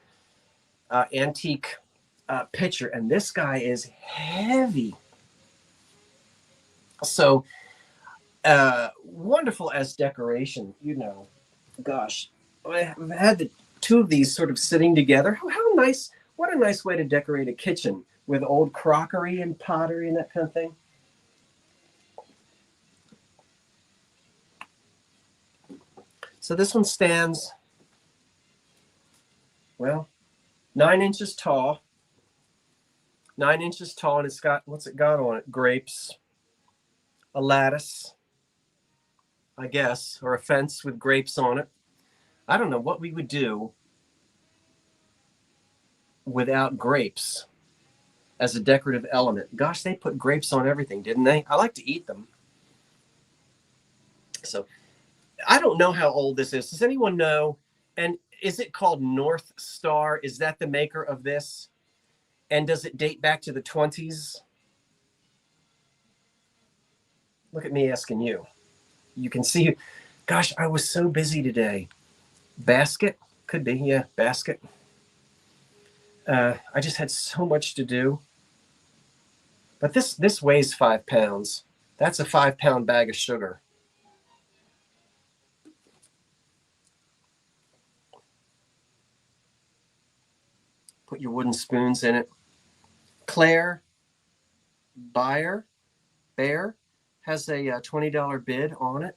antique pitcher. And this guy is heavy. So wonderful as decoration, you know. Gosh, I've had the two of these sort of sitting together. How nice, what a nice way to decorate a kitchen with old crockery and pottery and that kind of thing. So this one stands well, 9 inches tall. 9 inches tall, and it's got, what's it got on it? Grapes, a lattice, I guess, or a fence with grapes on it. I don't know what we would do without grapes as a decorative element. Gosh, they put grapes on everything, didn't they? I like to eat them. So I don't know how old this is. Does anyone know? And is it called North Star? Is that the maker of this? And does it date back to the 20s? Look at me asking you. You can see, gosh, I was so busy today. Basket? Could be, yeah, basket. I just had so much to do. But this weighs 5 pounds. That's a 5-pound bag of sugar. Put your wooden spoons in it. Claire Bear has a $20 bid on it.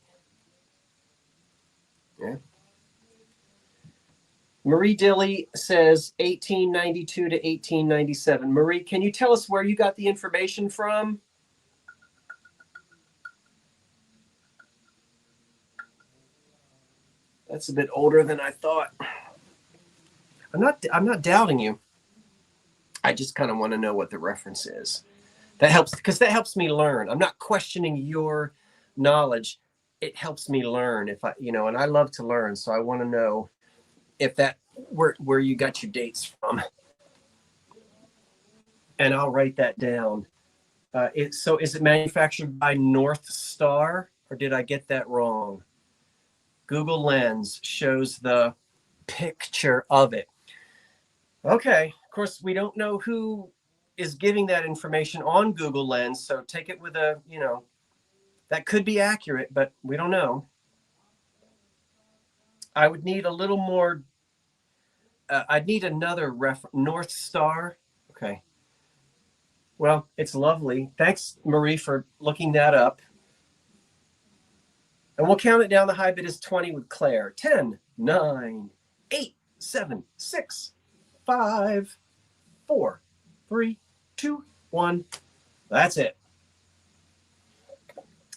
Yeah. Marie Dilly says 1892 to 1897. Marie, can you tell us where you got the information from? That's a bit older than I thought. I'm not doubting you. I just kind of want to know what the reference is. That helps, because that helps me learn. I'm not questioning your knowledge. It helps me learn if I, and I love to learn. So I want to know if that where you got your dates from. And I'll write that down. So is it manufactured by North Star, or did I get that wrong? Google Lens shows the picture of it. Okay, of course, we don't know who is giving that information on Google Lens, so take it with a, that could be accurate, but we don't know. I would need a little more, I'd need another North Star. Okay. Well, it's lovely. Thanks, Marie, for looking that up. And we'll count it down. The high bid is 20 with Claire. 10, 9, 8, 7, 6, 5, 4, 3, 2, 1. That's it.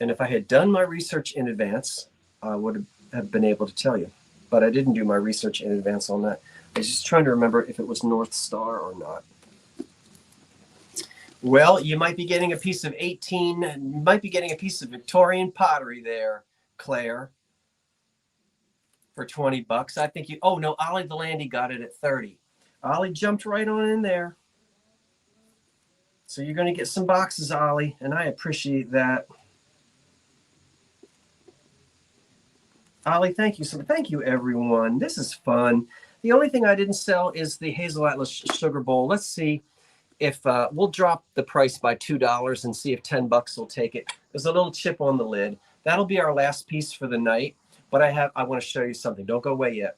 And if I had done my research in advance, I would have been able to tell you. But I didn't do my research in advance on that. I was just trying to remember if it was North Star or not. Well, you might be getting a piece of Victorian pottery there, Claire, for 20 bucks. I think oh no, Ollie the Landy got it at 30. Ollie jumped right on in there. So you're going to get some boxes, Ollie, and I appreciate that. Ollie, thank you. So thank you, everyone. This is fun. The only thing I didn't sell is the Hazel Atlas Sugar Bowl. Let's see if we'll drop the price by $2 and see if 10 bucks will take it. There's a little chip on the lid. That'll be our last piece for the night. But I want to show you something. Don't go away yet.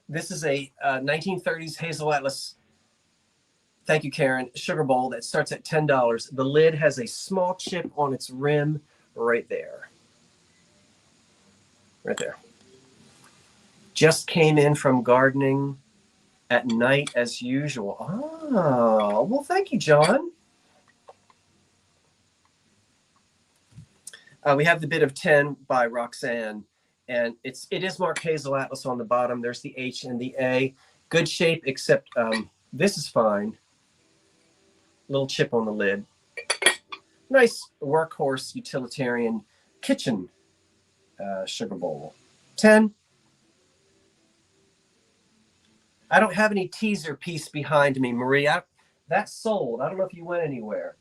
This is a 1930s Hazel Atlas, thank you, Karen, sugar bowl that starts at $10. The lid has a small chip on its rim right there. Right there. Just came in from gardening at night as usual. Oh, well, thank you, John. We have the bid of 10 by Roxanne, and it is marked Hazel Atlas on the bottom. There's the H and the A. Good shape, except this is fine. Little chip on the lid. Nice workhorse utilitarian kitchen sugar bowl. 10. I don't have any teaser piece behind me, Maria. That's sold. I don't know if you went anywhere.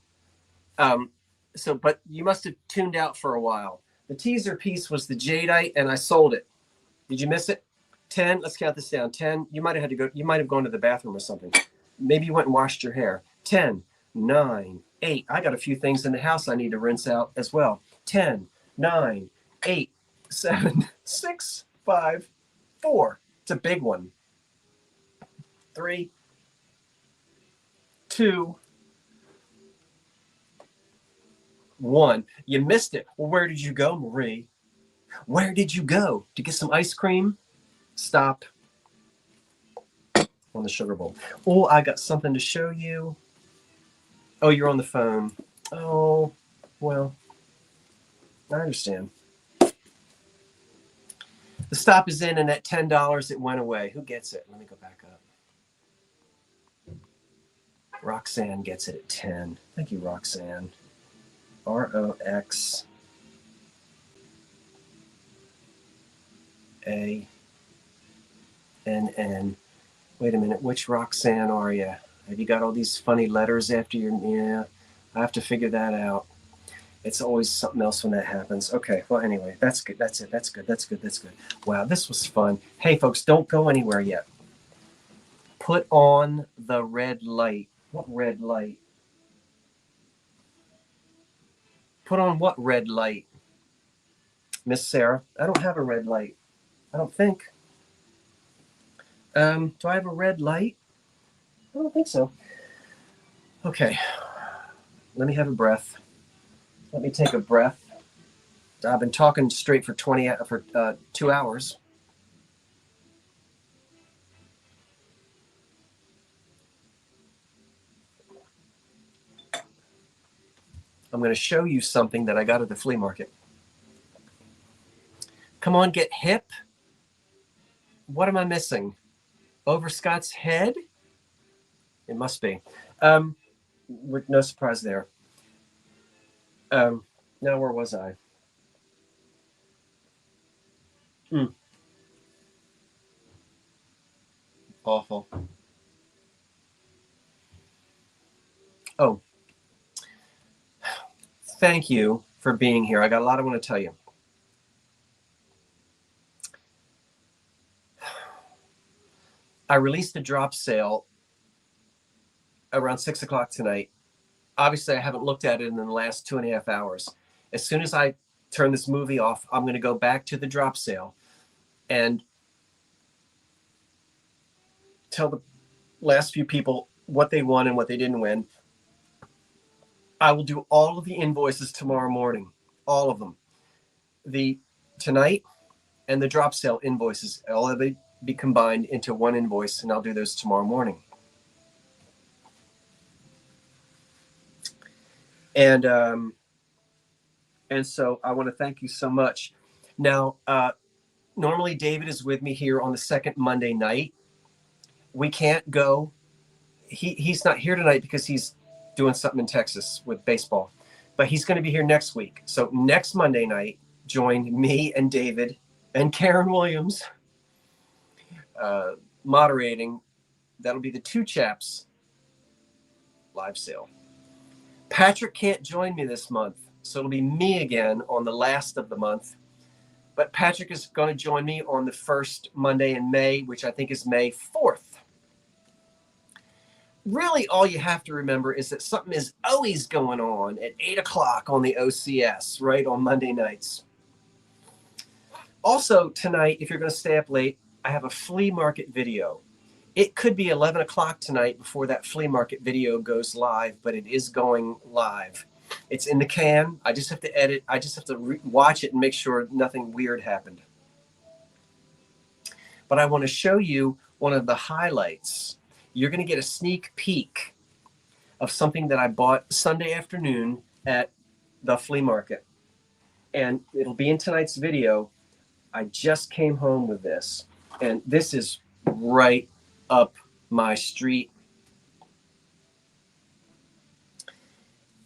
But you must have tuned out for a while. The teaser piece was the jadeite, and I sold it. Did you miss it? 10. Let's count this down. 10. You might have had to go. You might have gone to the bathroom or something. Maybe you went and washed your hair. 10, 9, 8. I got a few things in the house I need to rinse out as well. 10, 9, 8, 7, 6, 5, 4. It's a big one. 3, 2, 1. You missed it. Well, where did you go, Marie? Where did you go? To get some ice cream? stop on the sugar bowl. Oh, I got something to show you. Oh, you're on the phone. Oh, well, I understand. The stop is in, and at $10, it went away. Who gets it? Let me go back up. Roxanne gets it at 10. Thank you, Roxanne. ROXANN. Wait a minute, which Roxanne are you? Have you got all these funny letters after your... Yeah, I have to figure that out. It's always something else when that happens. Okay, well, anyway, that's good. That's it. That's good. That's good. That's good. Wow, this was fun. Hey, folks, don't go anywhere yet. Put on the red light. What red light? Put on what red light? Miss Sarah, I don't have a red light. I don't think. Do I have a red light? I don't think so. Okay. Let me have a breath. Let me take a breath. I've been talking straight for 2 hours. I'm going to show you something that I got at the flea market. Come on, get hip. What am I missing? Over Scott's head? It must be. No surprise there. Now, where was I? Awful. Oh. Thank you for being here. I got a lot I want to tell you. I released a drop sale around 6 o'clock tonight. Obviously, I haven't looked at it in the last 2.5 hours. As soon as I turn this movie off, I'm going to go back to the drop sale and tell the last few people what they won and what they didn't win. I will do all of the invoices tomorrow morning, all of them. The tonight and the drop sale invoices, all of it be combined into one invoice, and I'll do those tomorrow morning. And so I want to thank you so much. Now, normally David is with me here on the second Monday night. We can't go. He's not here tonight because he's doing something in Texas with baseball, but he's going to be here next week. So next Monday night, join me and David and Karen Williams moderating. That'll be the Two Chaps live sale. Patrick can't join me this month, so it'll be me again on the last of the month. But Patrick is going to join me on the first Monday in May, which I think is May 4th. Really, all you have to remember is that something is always going on at 8 o'clock on the OCS, right, on Monday nights. Also, tonight, if you're going to stay up late, I have a flea market video. It could be 11 o'clock tonight before that flea market video goes live, but it is going live. It's in the can. I just have to edit. I just have to watch it and make sure nothing weird happened. But I want to show you one of the highlights. You're going to get a sneak peek of something that I bought Sunday afternoon at the flea market. And it'll be in tonight's video. I just came home with this. And this is right up my street.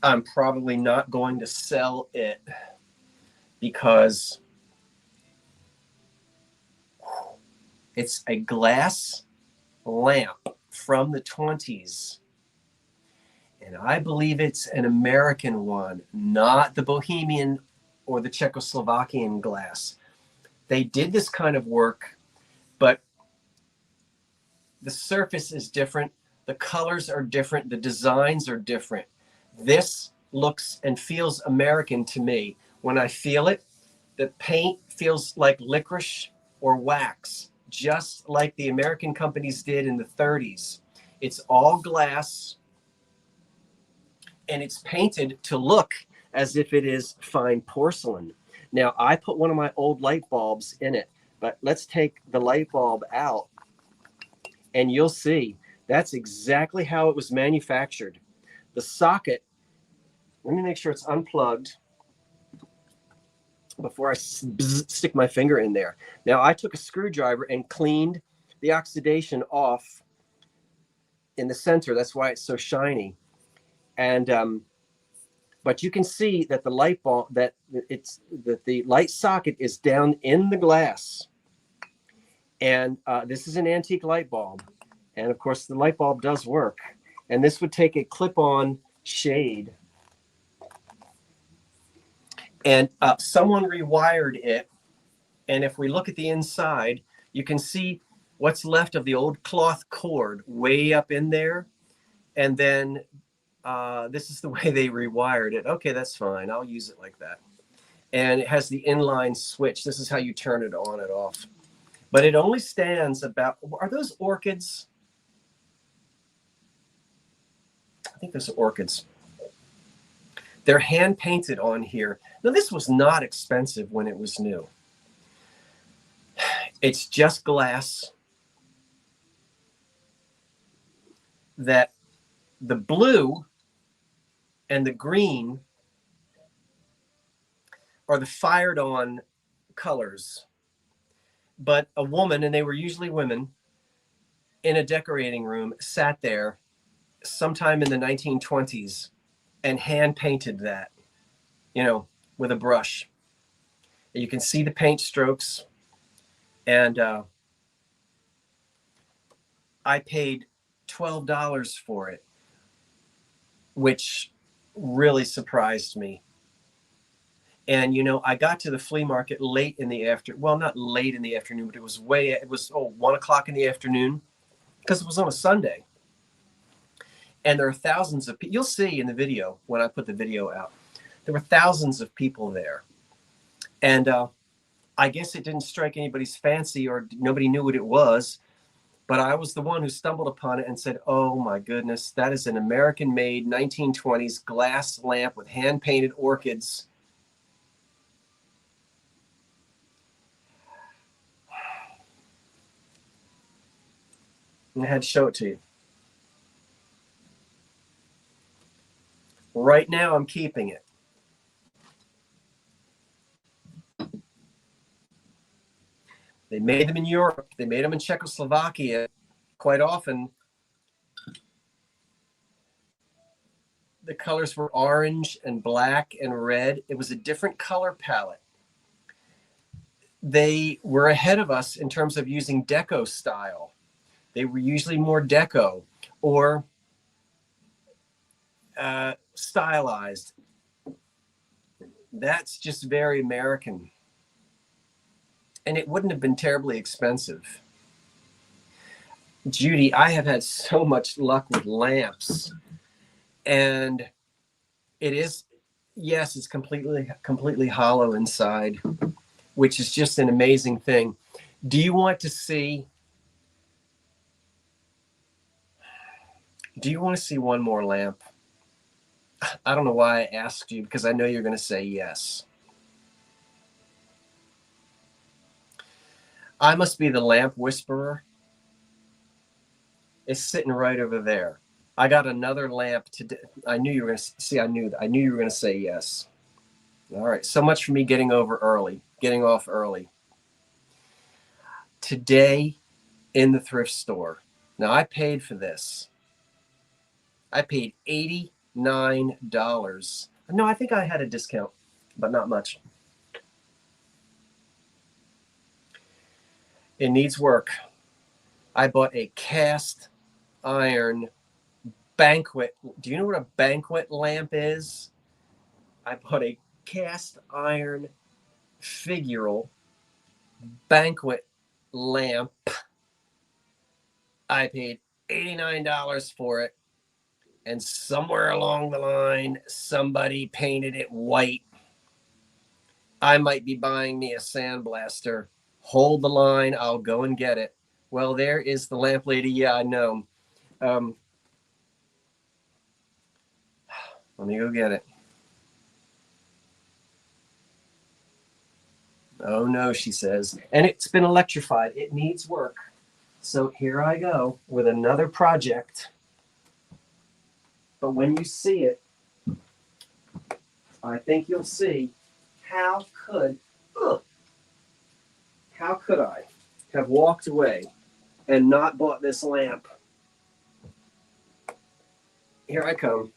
I'm probably not going to sell it because it's a glass lamp from the 20s. And I believe it's an American one, not the Bohemian or the Czechoslovakian glass. They did this kind of work, but the surface is different. The colors are different. The designs are different. This looks and feels American to me. When I feel it, the paint feels like licorice or wax, just like the American companies did in the 30s. It's all glass, and it's painted to look as if it is fine porcelain. Now, I put one of my old light bulbs in it, But let's take the light bulb out and you'll see that's exactly how it was manufactured. The socket, let me make sure it's unplugged before I stick my finger in there. Now I took a screwdriver and cleaned the oxidation off in the center. That's why it's so shiny. And but you can see that the light bulb, that the light socket is down in the glass. And this is an antique light bulb. And of course the light bulb does work. And this would take a clip-on shade. And someone rewired it. And if we look at the inside, you can see what's left of the old cloth cord way up in there. And then this is the way they rewired it. Okay, that's fine. I'll use it like that. And it has the inline switch. This is how you turn it on and off. But it only stands about, are those orchids? I think those are orchids. They're hand painted on here. Now, this was not expensive when it was new. It's just glass that the blue and the green are the fired on colors. But a woman, and they were usually women, in a decorating room sat there sometime in the 1920s and hand painted that, with a brush. And you can see the paint strokes. And I paid $12 for it, which really surprised me. And, I got to the flea market late in the afternoon. Well, not late in the afternoon, but it was 1 o'clock in the afternoon because it was on a Sunday. And there are thousands of people. You'll see in the video when I put the video out, there were thousands of people there. And I guess it didn't strike anybody's fancy or nobody knew what it was. But I was the one who stumbled upon it and said, oh, my goodness, that is an American-made 1920s glass lamp with hand-painted orchids. And I had to show it to you. Right now, I'm keeping it. They made them in Europe. They made them in Czechoslovakia. Quite often, the colors were orange and black and red. It was a different color palette. They were ahead of us in terms of using deco style. They were usually more deco or stylized. That's just very American. And it wouldn't have been terribly expensive. Judy, I have had so much luck with lamps. And it is, yes, it's completely hollow inside, which is just an amazing thing. Do you want to see one more lamp? I don't know why I asked you, because I know you're going to say yes. I must be the lamp whisperer. It's sitting right over there. I got another lamp today. I knew you were going to see. I knew you were going to say yes. All right. So much for me getting off early. Today in the thrift store. Now I paid for this. I paid $89. No, I think I had a discount, but not much. It needs work. I bought a cast iron banquet. Do you know what a banquet lamp is? I bought a cast iron figural banquet lamp. I paid $89 for it. And somewhere along the line, somebody painted it white. I might be buying me a sandblaster. Hold the line. I'll go and get it. Well, there is the lamp lady. Yeah, I know. Let me go get it. Oh no, she says. And it's been electrified. It needs work. So here I go with another project. But when you see it, I think you'll see how could I have walked away and not bought this lamp? Here I come.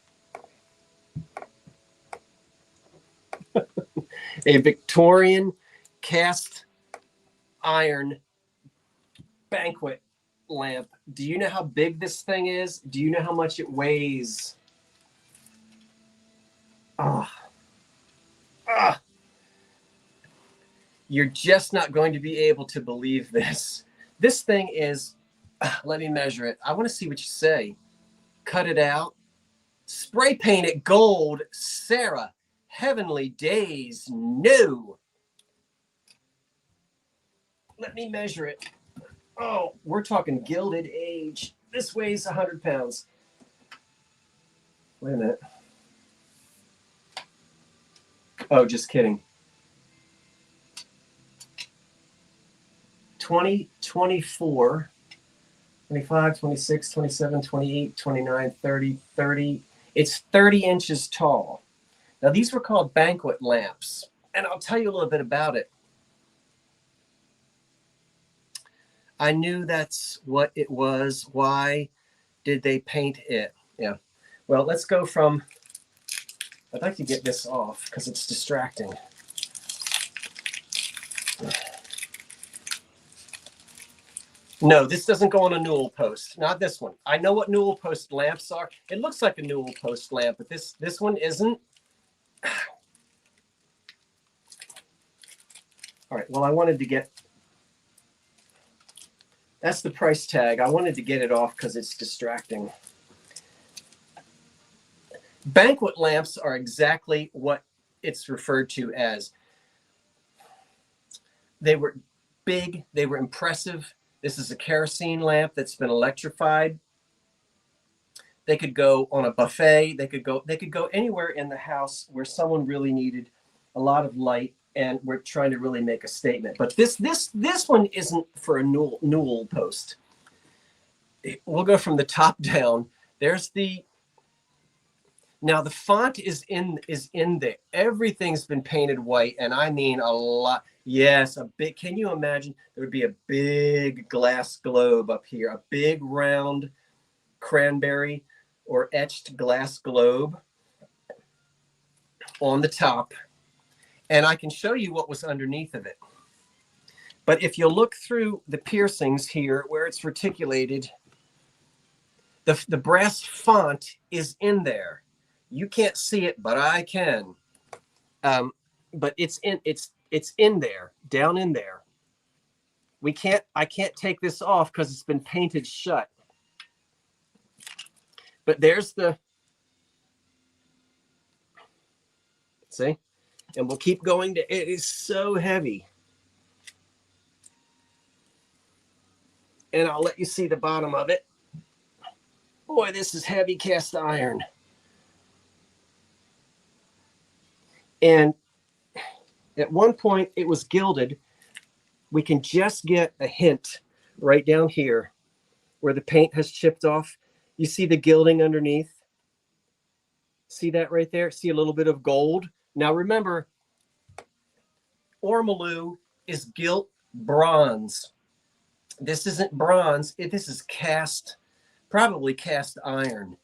A Victorian cast iron banquet lamp. Do you know how big this thing is? Do you know how much it weighs? Ah, you're just not going to be able to believe this. This thing is, let me measure it. I want to see what you say. Cut it out. Spray paint it gold. Sarah, heavenly days. No. Let me measure it. Oh, we're talking Gilded Age. This weighs 100 pounds. Wait a minute. Oh, just kidding. 20, 24, 25, 26, 27, 28, 29, 30, 30. It's 30 inches tall. Now, these were called banquet lamps, and I'll tell you a little bit about it. I knew that's what it was. Why did they paint it? Yeah. Well, let's go from, I'd like to get this off because it's distracting. No, this doesn't go on a newel post. Not this one. I know what newel post lamps are. It looks like a newel post lamp, but this one isn't. All right. Well, I wanted to get, that's the price tag. I wanted to get it off because it's distracting. Banquet lamps are exactly what it's referred to as. They were big. They were impressive. This is a kerosene lamp that's been electrified. They could go on a buffet. They could go anywhere in the house where someone really needed a lot of light and we're trying to really make a statement. But this one isn't for a newel post. We'll go from the top down. There's the, now the font is in there. Everything's been painted white, and I mean a lot. Yes, a big, can you imagine? There would be a big glass globe up here, a big round cranberry or etched glass globe on the top. And I can show you what was underneath of it. But if you look through the piercings here where it's reticulated, the brass font is in there. You can't see it, but I can. But it's in there, down in there. I can't take this off because it's been painted shut. But there's the, see? And we'll keep going to, it is so heavy. And I'll let you see the bottom of it. Boy, this is heavy cast iron. And at one point it was gilded. We can just get a hint right down here where the paint has chipped off. You see the gilding underneath? See that right there? See a little bit of gold? Now remember, ormolu is gilt bronze. This isn't bronze. This is probably cast iron.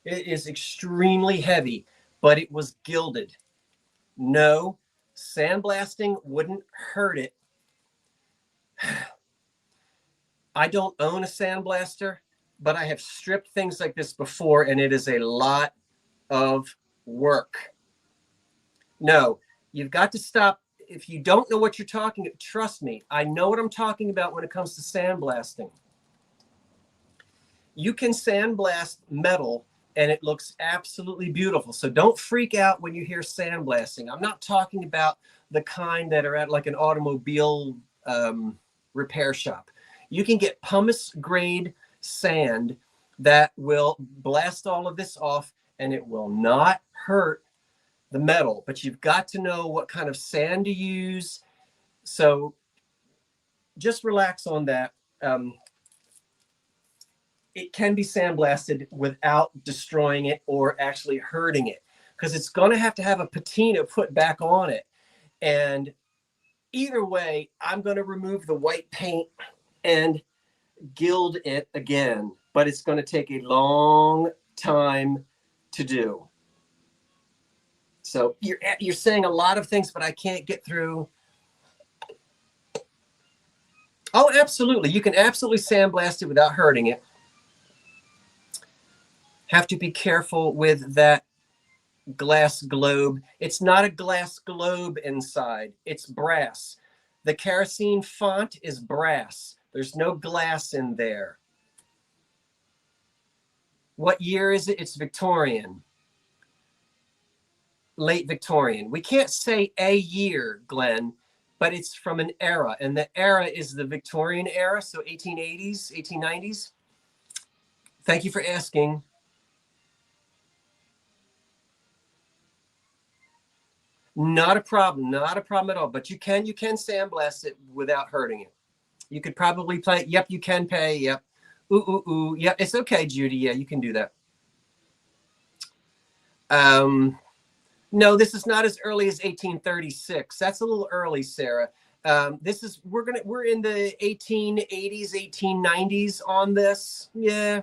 It is extremely heavy, but it was gilded. No, sandblasting wouldn't hurt it. I don't own a sandblaster, but I have stripped things like this before, and it is a lot of work. No, you've got to stop. If you don't know what you're talking about, trust me, I know what I'm talking about when it comes to sandblasting. You can sandblast metal and it looks absolutely beautiful. So don't freak out when you hear sandblasting. I'm not talking about the kind that are at like an automobile repair shop. You can get pumice grade sand that will blast all of this off and it will not hurt the metal, but you've got to know what kind of sand to use. So just relax on that. It can be sandblasted without destroying it or actually hurting it, because it's going to have a patina put back on it. And either way, I'm going to remove the white paint and gild it again, but it's going to take a long time to do. So you're saying a lot of things, but I can't get through. Oh, absolutely. You can absolutely sandblast it without hurting it. Have to be careful with that glass globe. It's not a glass globe inside. It's brass. The kerosene font is brass. There's no glass in there. What year is it? It's Victorian. Late Victorian. We can't say a year, Glenn, but it's from an era. And the era is the Victorian era, so 1880s, 1890s. Thank you for asking. Not a problem, not a problem at all. But you can sandblast it without hurting it. You could probably play. Yep, you can pay. Yep. Ooh, ooh, ooh. Yep, it's okay, Judy. Yeah, you can do that. No, this is not as early as 1836. That's a little early, Sarah. This is we're in the 1880s, 1890s on this. Yeah.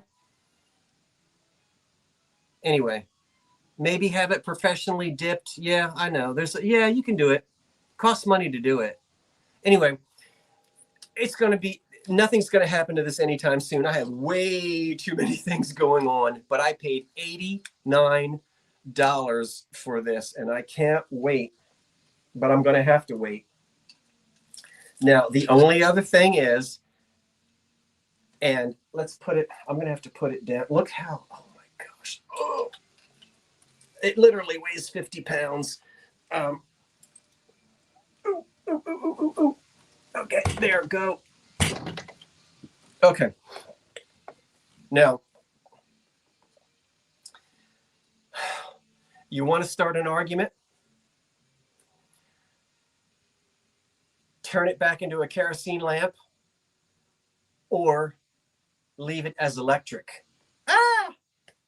Anyway, maybe have it professionally dipped. Yeah, I know. Yeah, you can do it. Costs money to do it. Anyway, nothing's going to happen to this anytime soon. I have way too many things going on, but I paid $89 for this, and I can't wait, but I'm going to have to wait. Now, the only other thing is, and I'm going to have to put it down. Look how, oh my gosh. Oh, it literally weighs 50 pounds. Ooh, ooh, ooh, ooh, ooh, ooh. Okay, there, go. Okay. Now, you want to start an argument? Turn it back into a kerosene lamp, or leave it as electric. Ah!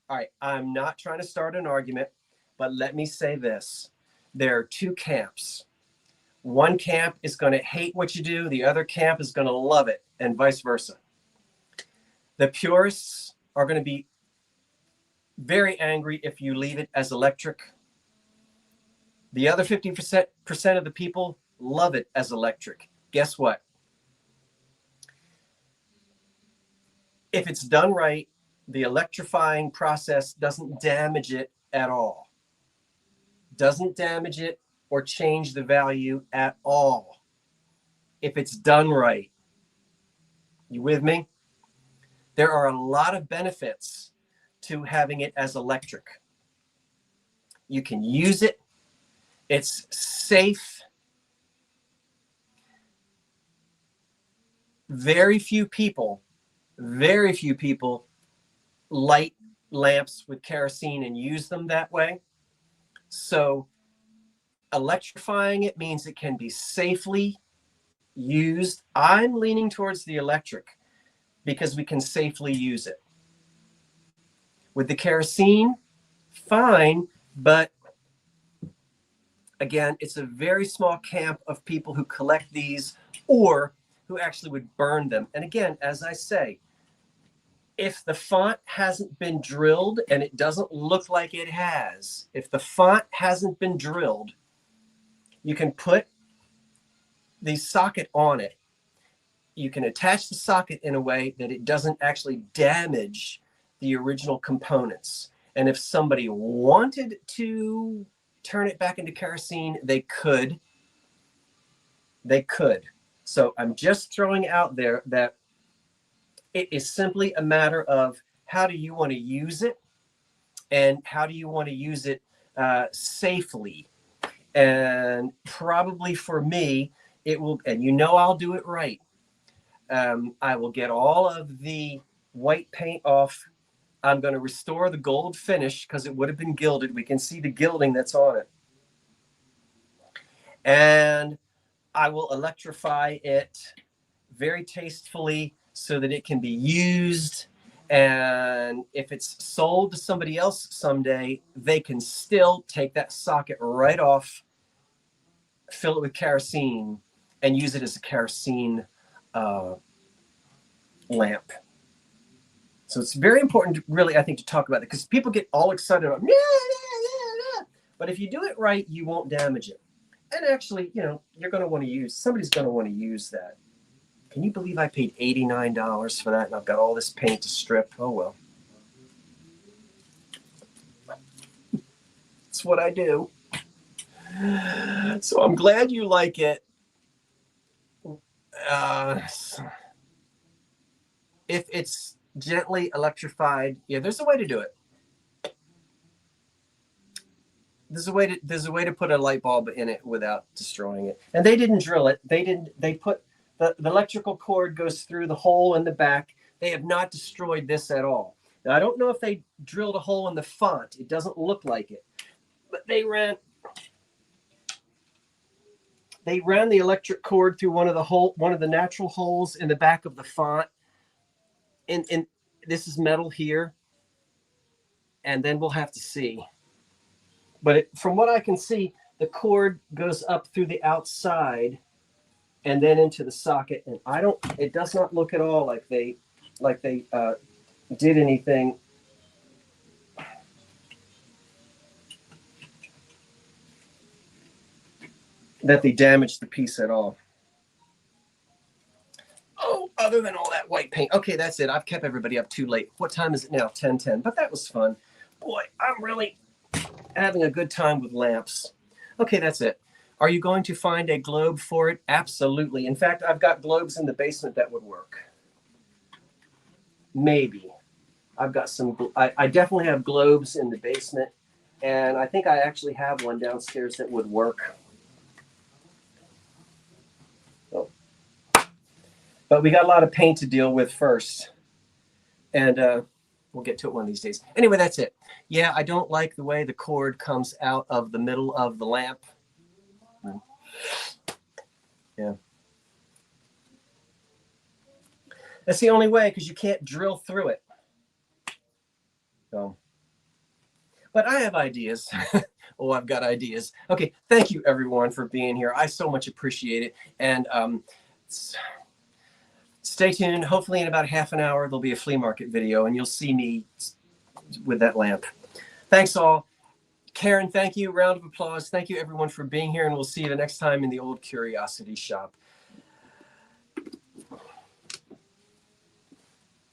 All right, I'm not trying to start an argument, but let me say this. There are two camps. One camp is going to hate what you do. The other camp is going to love it, and vice versa. The purists are going to be very angry if you leave it as electric. The other 50% of the people love it as electric. Guess what? If it's done right, the electrifying process doesn't damage it at all. Doesn't damage it or change the value at all. If it's done right. You with me? There are a lot of benefits to having it as electric. You can use it. It's safe. Very few people light lamps with kerosene and use them that way. So electrifying it means it can be safely used. I'm leaning towards the electric because we can safely use it. With the kerosene, fine, but again, it's a very small camp of people who collect these or who actually would burn them. And again, as I say, if the font hasn't been drilled, and it doesn't look like it has, if the font hasn't been drilled, you can put the socket on it. You can attach the socket in a way that it doesn't actually damage the original components. And if somebody wanted to turn it back into kerosene, they could. They could. So I'm just throwing out there that it is simply a matter of how do you want to use it, and how do you want to use it safely. And probably for me, it will, and I'll do it right. I will get all of the white paint off. I'm going to restore the gold finish because it would have been gilded. We can see the gilding that's on it. And I will electrify it very tastefully so that it can be used. And if it's sold to somebody else someday, they can still take that socket right off, fill it with kerosene, and use it as a kerosene lamp. So it's very important, really, I think, to talk about it, because people get all excited about, but if you do it right, you won't damage it. And actually, you know, you're going to want to use, somebody's going to want to use that. Can you believe I paid $89 for that and I've got all this paint to strip? Oh, well. It's what I do. So I'm glad you like it. If it's gently electrified, yeah, there's a way to do it. There's a way to put a light bulb in it without destroying it. And they didn't drill it. They put the electrical cord goes through the hole in the back. They have not destroyed this at all. Now, I don't know if they drilled a hole in the font. It doesn't look like it. But they ran the electric cord through one of the natural holes in the back of the font. And this is metal here. And then we'll have to see. But from what I can see, the cord goes up through the outside and then into the socket. And it does not look at all like they did anything. That they damaged the piece at all. Oh, other than all that white paint. Okay, that's it. I've kept everybody up too late. What time is it now? 10:10. But that was fun. Boy, I'm really having a good time with lamps. Okay, that's it. Are you going to find a globe for it? Absolutely. In fact, I've got globes in the basement that would work. Maybe. I've got some, I definitely have globes in the basement. And I think I actually have one downstairs that would work. Oh. But we got a lot of paint to deal with first. And we'll get to it one of these days. Anyway, that's it. Yeah, I don't like the way the cord comes out of the middle of the lamp. Yeah. That's the only way, because you can't drill through it. So, but I have ideas. Oh, I've got ideas. Okay, thank you everyone for being here. I so much appreciate it. And stay tuned. Hopefully in about half an hour, there'll be a flea market video and you'll see me with that lamp. Thanks all. Karen, thank you. Round of applause. Thank you everyone for being here, and we'll see you the next time in the old Curiosity Shop.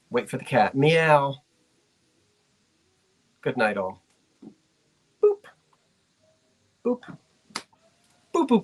Wait for the cat. Meow. Good night all. Boop. Boop. Boop, boop.